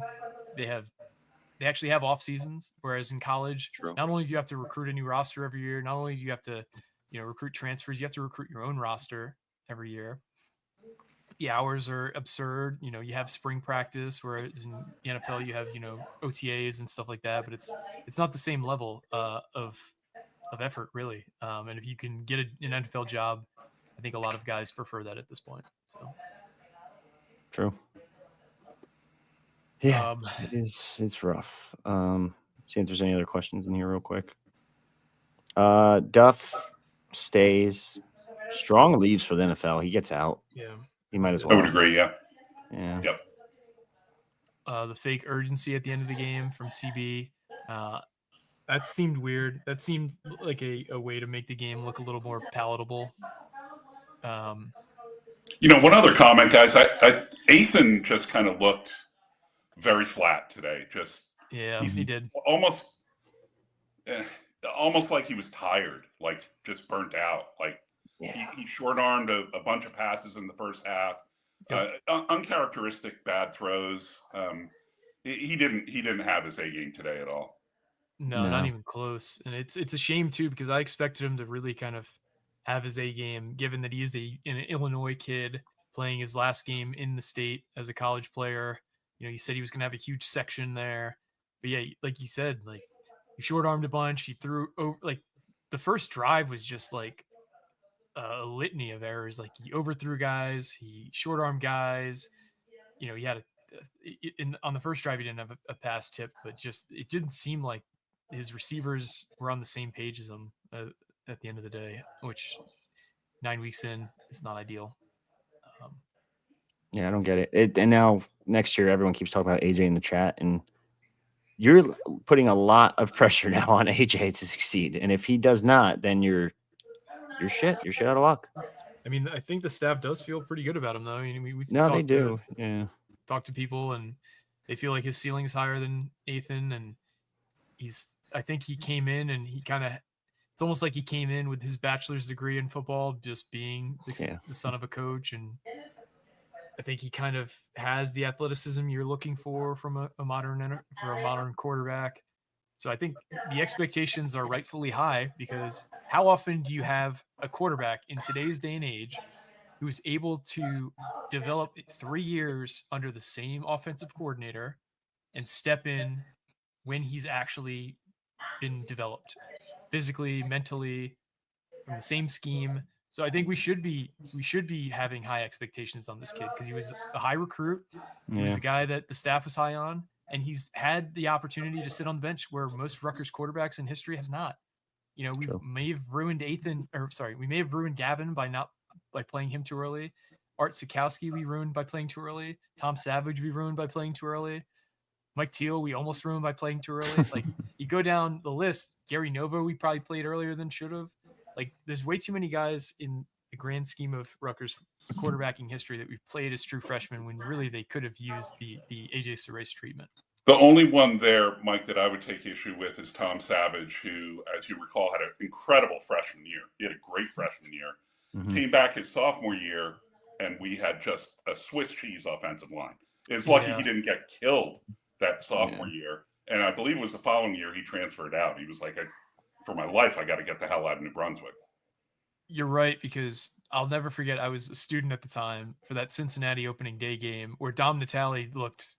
They actually have off seasons, whereas in college, not only do you have to recruit a new roster every year, not only do you have to, recruit transfers, you have to recruit your own roster every year. The hours are absurd. You have spring practice, whereas in the NFL you have, OTAs and stuff like that, but it's not the same level of effort, really. And if you can get an NFL job, I think a lot of guys prefer that at this point. So true. Yeah, it's rough. See if there's any other questions in here real quick. Duff stays. Strong leaves for the NFL. He gets out. Yeah. He might as well. I would agree, yeah. Yeah. Yep. The fake urgency at the end of the game from CB. That seemed weird. That seemed like a way to make the game look a little more palatable. One other comment, guys. Athan just kind of looked very flat today. He did. Almost like he was tired, like just burnt out. Like he short-armed a bunch of passes in the first half. Uncharacteristic bad throws. He didn't have his A game today at all. No, not even close. And it's a shame too, because I expected him to really kind of have his A game, given that he is an Illinois kid playing his last game in the state as a college player. He said he was going to have a huge section there. But yeah, like you said, like, he short-armed a bunch. He threw over, like, the first drive was just like a litany of errors. Like, he overthrew guys, he short-armed guys. He had on the first drive, he didn't have a pass tip, but just, it didn't seem like his receivers were on the same page as him at the end of the day, which 9 weeks in is not ideal. Yeah, I don't get it. And now next year, everyone keeps talking about AJ in the chat, and you're putting a lot of pressure now on AJ to succeed. And if he does not, then you're shit. You're shit out of luck. I mean, I think the staff does feel pretty good about him, though. I mean, they do. Talk to people, and they feel like his ceiling is higher than Athan, and I think he came in and he kind of, it's almost like he came in with his bachelor's degree in football, just being the son of a coach, and I think he kind of has the athleticism you're looking for from a modern quarterback. So I think the expectations are rightfully high, because how often do you have a quarterback in today's day and age who's able to develop 3 years under the same offensive coordinator and step in when he's actually been developed physically, mentally, from the same scheme. So I think we should be having high expectations on this kid, because he was a high recruit. He was Yeah. a guy that the staff was high on, and he's had the opportunity to sit on the bench where most Rutgers quarterbacks in history have not. You know, we True. may have ruined we may have ruined Gavin by playing him too early. Art Sikowski we ruined by playing too early. Tom Savage we ruined by playing too early. Mike Teal we almost ruined by playing too early. Like, you go down the list, Gary Novo we probably played earlier than should have. Like, there's way too many guys in the grand scheme of Rutgers quarterbacking history that we've played as true freshmen, when really they could have used the AJ Cerise treatment. The only one there, Mike, that I would take issue with is Tom Savage, who, as you recall, had an incredible freshman year. He had a great freshman year. Mhm. Came back his sophomore year, and we had just a Swiss cheese offensive line. It's lucky he didn't get killed that sophomore year. And I believe it was the following year he transferred out. He was like, for my life, I got to get the hell out of New Brunswick. You're right, because I'll never forget, I was a student at the time for that Cincinnati opening day game where Dom Natale looked,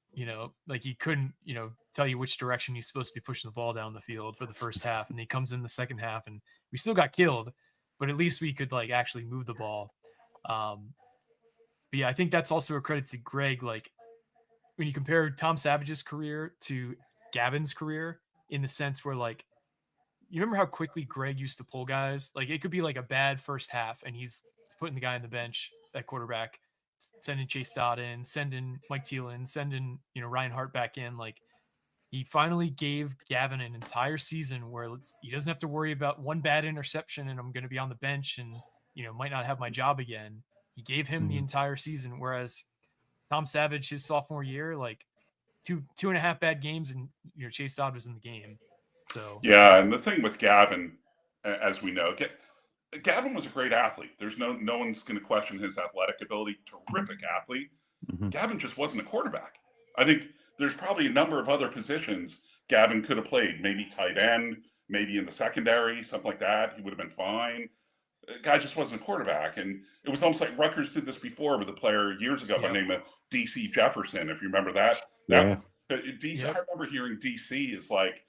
like he couldn't, tell you which direction he's supposed to be pushing the ball down the field for the first half. And he comes in the second half and we still got killed, but at least we could like actually move the ball. But yeah, I think that's also a credit to Greg. Like, when you compare Tom Savage's career to Gavin's career, in the sense where, like, you remember how quickly Greg used to pull guys? Like, it could be like a bad first half and he's putting the guy on the bench at quarterback, sending Chase Dodd in, sending Mike Teal in, sending, Ryan Hart back in. Like, he finally gave Gavin an entire season where he doesn't have to worry about one bad interception and I'm going to be on the bench and, might not have my job again. He gave him the entire season. Whereas Tom Savage, his sophomore year, like two and a half bad games and, Chase Dodd was in the game. So yeah, and the thing with Gavin, as we know, Gavin was a great athlete. There's no one's going to question his athletic ability. Terrific athlete. Mhm. Gavin just wasn't a quarterback. I think there's probably a number of other positions Gavin could have played. Maybe tight end, maybe in the secondary, something like that. He would have been fine. The guy just wasn't a quarterback. And it was almost like Rutgers did this before with a player years ago by the name of DC Jefferson, if you remember that. Yeah. DC, I remember hearing DC is like,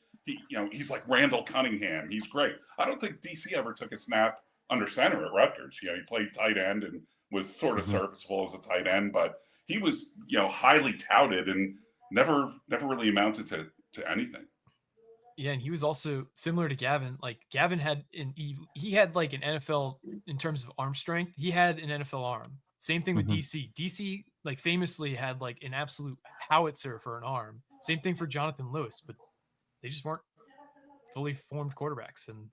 he's like Randall Cunningham. He's great. I don't think DC ever took a snap under center at Rutgers. He played tight end and was sort of serviceable as a tight end, but he was, highly touted and never really amounted to anything. Yeah, and he was also similar to Gavin. Like, Gavin had he had like an NFL in terms of arm strength. He had an NFL arm. Same thing with DC. DC like famously had like an absolute howitzer for an arm. Same thing for Jonathan Lewis, but they just weren't fully formed quarterbacks. And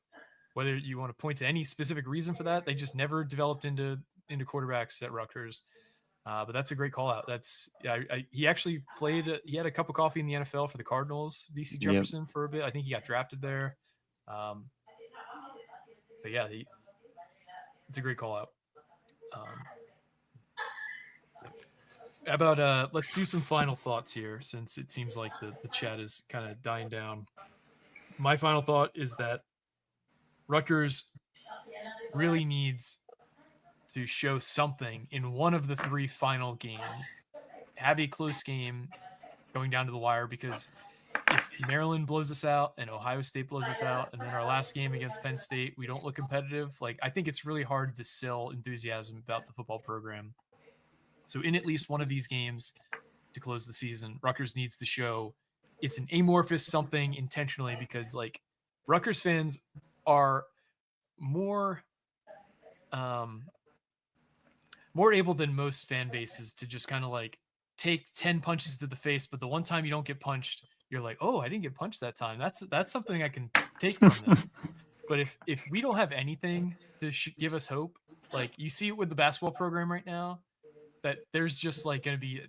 whether you want to point to any specific reason for that, they just never developed into quarterbacks at Rutgers. But that's a great call out. He actually played. He had a cup of coffee in the NFL for the Cardinals, DC Jefferson, for a bit. I think he got drafted there. But yeah, it's a great call out. How about let's do some final thoughts here, since it seems like the chat is kind of dying down. My final thought is that Rutgers really needs to show something in one of the 3 final games. Have a close game going down to the wire, because if Maryland blows us out and Ohio State blows us out, and then our last game against Penn State, we don't look competitive, like, I think it's really hard to sell enthusiasm about the football program. So in at least one of these games to close the season, Rutgers needs to show it's an amorphous something intentionally, because like Rutgers fans are more able than most fan bases to just kind of like take 10 punches to the face, but the one time you don't get punched, you're like, oh, I didn't get punched that time. That's something I can take from this. But if we don't have anything to give us hope, like you see it with the basketball program right now, that there's just like going to be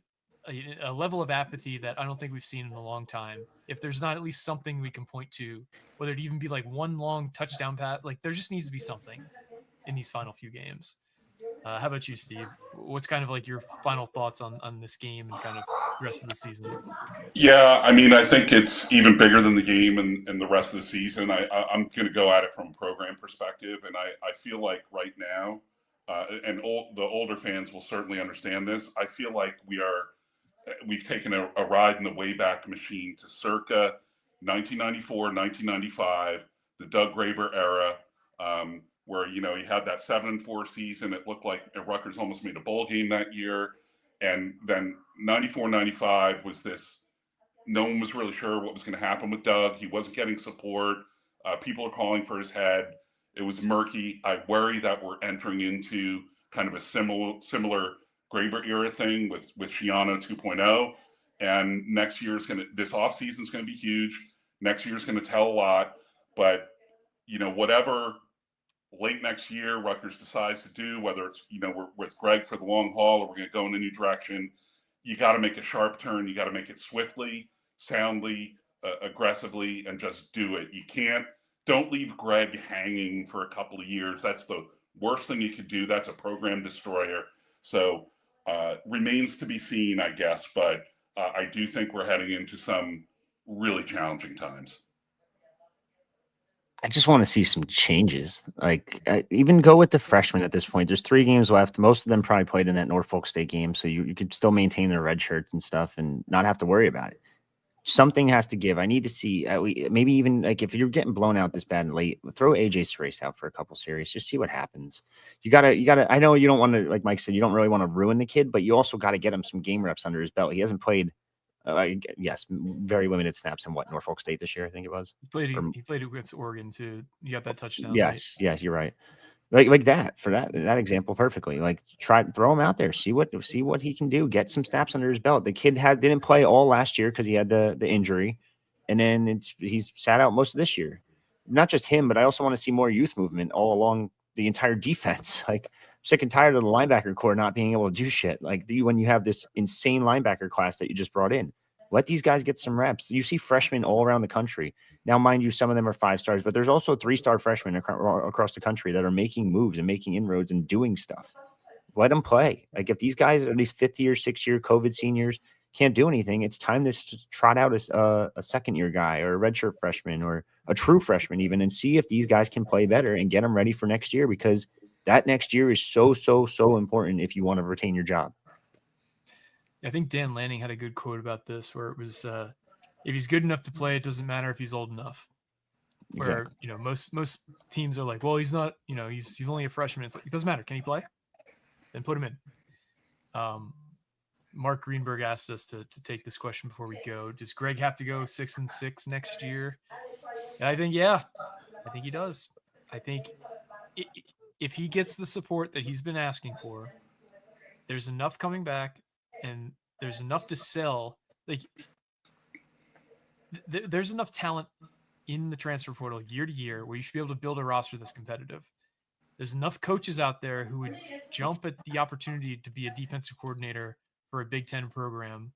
a level of apathy that I don't think we've seen in a long time. If there's not at least something we can point to, whether it even be like one long touchdown pass, like there just needs to be something in these final few games. How about you, Steve? What's kind of like your final thoughts on this game and kind of the rest of the season? Yeah, I mean, I think it's even bigger than the game and the rest of the season. I'm going to go at it from a program perspective, and I feel like right now, the older fans will certainly understand this. I feel like we've taken a ride in the Wayback Machine to circa 1994, 1995, the Doug Graber era, where you had that 7-4 season. It looked like Rutgers almost made a bowl game that year, and then 94, 95 was this. No one was really sure what was going to happen with Doug. He wasn't getting support. People are calling for his head. It was murky. I worry that we're entering into kind of a similar Graber era thing with Schiano 2.0. And this offseason is going to be huge. Next year is going to tell a lot. But, whatever late next year Rutgers decides to do, whether it's, we're with Greg for the long haul or we're going to go in a new direction, you got to make a sharp turn. You got to make it swiftly, soundly, aggressively, and just do it. Don't leave Greg hanging for a couple of years. That's the worst thing you could do. That's a program destroyer. So remains to be seen, I guess. But I do think we're heading into some really challenging times. I just want to see some changes. Like, even go with the freshmen at this point. There's 3 games left. Most of them probably played in that Norfolk State game, so you could still maintain their red shirts and stuff and not have to worry about it. Something has to give. I need to see maybe even like if you're getting blown out this bad and late, throw AJ Serace out for a couple series. Just see what happens. You gotta. I know you don't want to, like Mike said, you don't really want to ruin the kid, but you also got to get him some game reps under his belt. He hasn't played. Yes, very limited snaps in Norfolk State this year, I think it was. He played against Oregon too. You got that touchdown. Yes, right? You're right. Like that for that example perfectly. Like throw him out there, see what he can do. Get some snaps under his belt. The kid didn't play all last year because he had the injury, and then he's sat out most of this year. Not just him, but I also want to see more youth movement all along the entire defense. Like, I'm sick and tired of the linebacker core not being able to do shit. Like, when you have this insane linebacker class that you just brought in, let these guys get some reps. You see freshmen all around the country. Now, mind you, some of them are 5 stars, but there's also 3-star freshmen across the country that are making moves and making inroads and doing stuff. Let them play. Like, if these guys are these 5th year, 6th year COVID seniors can't do anything, it's time to trot out a second-year guy or a redshirt freshman or a true freshman even, and see if these guys can play better and get them ready for next year, because that next year is so important if you want to retain your job. I think Dan Lanning had a good quote about this where it was, if he's good enough to play, it doesn't matter if he's old enough. Where, Exactly. most teams are like, well, he's not, he's only a freshman. It's like, it doesn't matter. Can he play? Then put him in. Mark Greenberg asked us to take this question before we go. Does Greg have to go 6-6 next year? And I think he does. I think if he gets the support that he's been asking for, there's enough coming back and there's enough to sell. Like, there's enough talent in the transfer portal year to year where you should be able to build a roster that's competitive. There's enough coaches out there who would jump at the opportunity to be a defensive coordinator for a Big Ten program.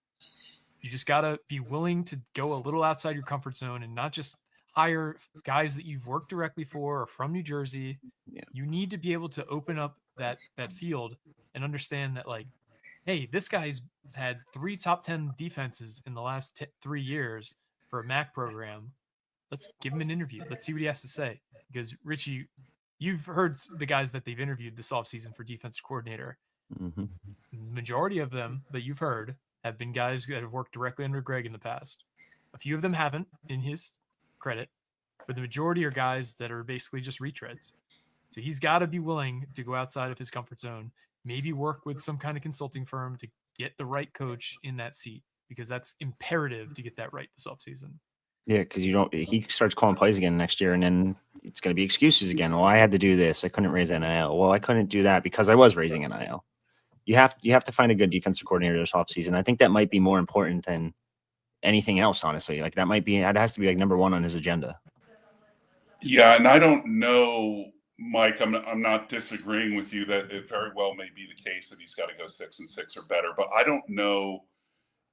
You just got to be willing to go a little outside your comfort zone and not just hire guys that you've worked directly for or from New Jersey. Yeah. You need to be able to open up that field and understand that, like, hey, this guy's had 3 top 10 defenses in the last 3 years for a MAC program. Let's give him an interview. Let's see what he has to say. Because, Richie, you've heard the guys that they've interviewed this offseason for defensive coordinator. Mm-hmm. Majority of them that you've heard have been guys that have worked directly under Greg in the past. A few of them haven't, in his credit, but the majority are guys that are basically just retreads. So he's got to be willing to go outside of his comfort zone, maybe work with some kind of consulting firm to get the right coach in that seat, because that's imperative to get that right this offseason. Yeah, because he starts calling plays again next year, and then it's going to be excuses again. Well, I had to do this. I couldn't raise NIL. Well, I couldn't do that because I was raising NIL. You have to find a good defensive coordinator this offseason. I think that might be more important than anything else, honestly. Like, that has to be like number 1 on his agenda. Yeah, and I don't know, Mike, I'm not disagreeing with you that it very well may be the case that he's got to go 6-6 or better, but I don't know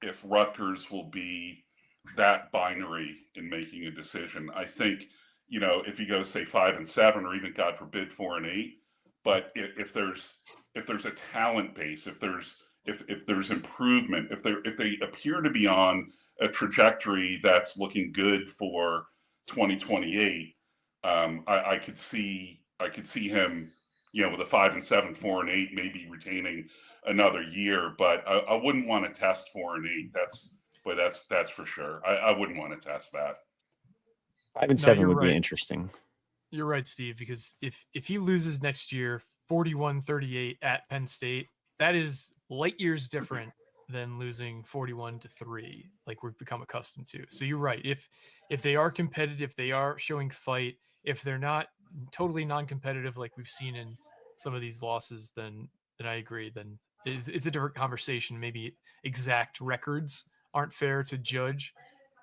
if Rutgers will be that binary in making a decision. I think, if he goes, say, 5-7 or even, God forbid, 4-8, But if there's a talent base, if there's improvement, if they appear to be on a trajectory that's looking good for 2028, I could see him, with a 5-7, 4-8, maybe retaining another year. But I wouldn't want to test 4-8. That's for sure. I wouldn't want to test that. 5-7 you're would be right. interesting. You're right, Steve, because if he loses next year 41-38 at Penn State, that is light years different than losing 41-3 like we've become accustomed to. So you're right. If they are competitive, they are showing fight, if they're not totally non-competitive like we've seen in some of these losses, then I agree. Then it's a different conversation. Maybe exact records aren't fair to judge,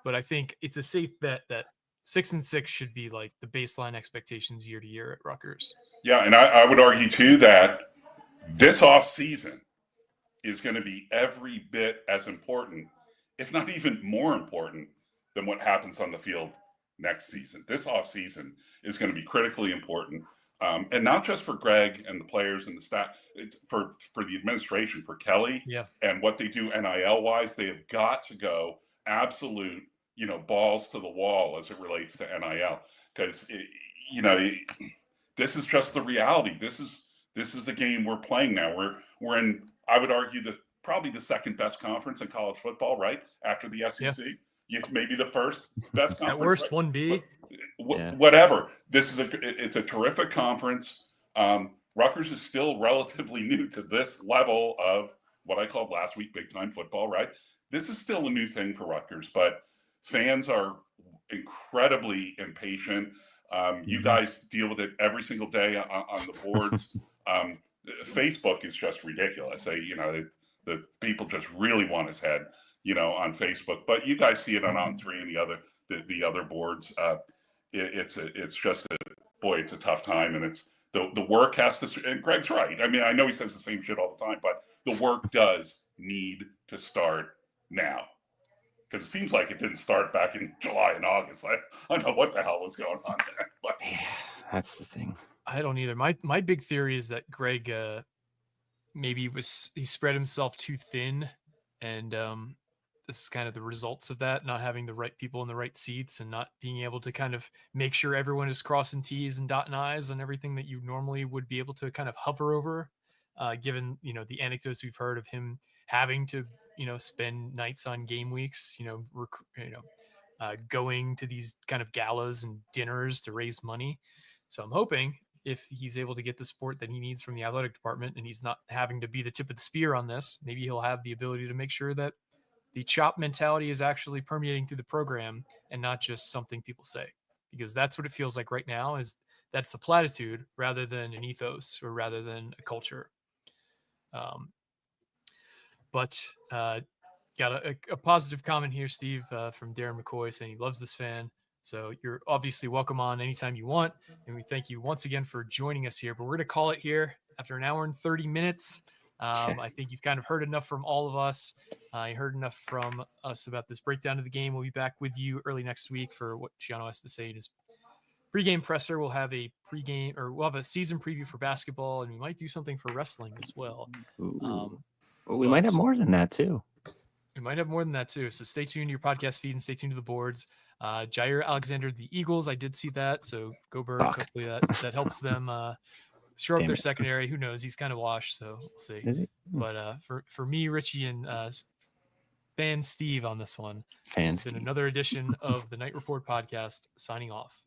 but I think it's a safe bet that 6-6 should be like the baseline expectations year to year at Rutgers. Yeah, and I would argue too that this offseason is going to be every bit as important, if not even more important, than what happens on the field next season. This offseason is going to be critically important, and not just for Greg and the players and the staff, for the administration, for Kelly, and what they do NIL wise. They have got to go absolute, balls to the wall as it relates to NIL, because this is just the reality. This is the game we're playing now. We're in, I would argue, probably the second best conference in college football, right after the SEC. Maybe the first best conference. At worst, right? 1B. Whatever. It's a terrific conference. Rutgers is still relatively new to this level of what I called last week big time football, right? This is still a new thing for Rutgers, but fans are incredibly impatient. You guys deal with it every single day on the boards. Facebook is just ridiculous. The people just really want his head, on Facebook. But you guys see it on On3 and the other boards. It's just it's a tough time, and it's the work has to. And Greg's right. I mean, I know he says the same shit all the time, but the work does need to start now. Because it seems like it didn't start back in July and August. I don't know what the hell was going on there. But that's the thing. I don't either. My big theory is that Greg maybe he spread himself too thin, and this is kind of the results of that, not having the right people in the right seats and not being able to kind of make sure everyone is crossing T's and dotting I's on everything that you normally would be able to kind of hover over, given, the anecdotes we've heard of him having to, spend nights on game weeks, going to these kind of galas and dinners to raise money. So I'm hoping if he's able to get the support that he needs from the athletic department and he's not having to be the tip of the spear on this, maybe he'll have the ability to make sure that the chop mentality is actually permeating through the program and not just something people say, because that's what it feels like right now, is that's a platitude rather than an ethos or rather than a culture. But got a positive comment here, Steve, from Darren McCoy saying he loves this fan. So you're obviously welcome on anytime you want. And we thank you once again for joining us here. But we're going to call it here after an hour and 30 minutes. I think you've kind of heard enough from all of us. You heard enough from us about this breakdown of the game. We'll be back with you early next week for what Schiano has to say in his pregame presser. We'll have a season preview for basketball, and we might do something for wrestling as well. We might have more than that too. We might have more than that too. So stay tuned to your podcast feed and stay tuned to the boards. Jair Alexander, the Eagles. I did see that. So go Birds. Hopefully that helps them shore up their secondary. Who knows? He's kind of washed, so we'll see. Is he? But for me, Richie, and fan Steve on this one, it's been another edition of the Night Report podcast. Signing off.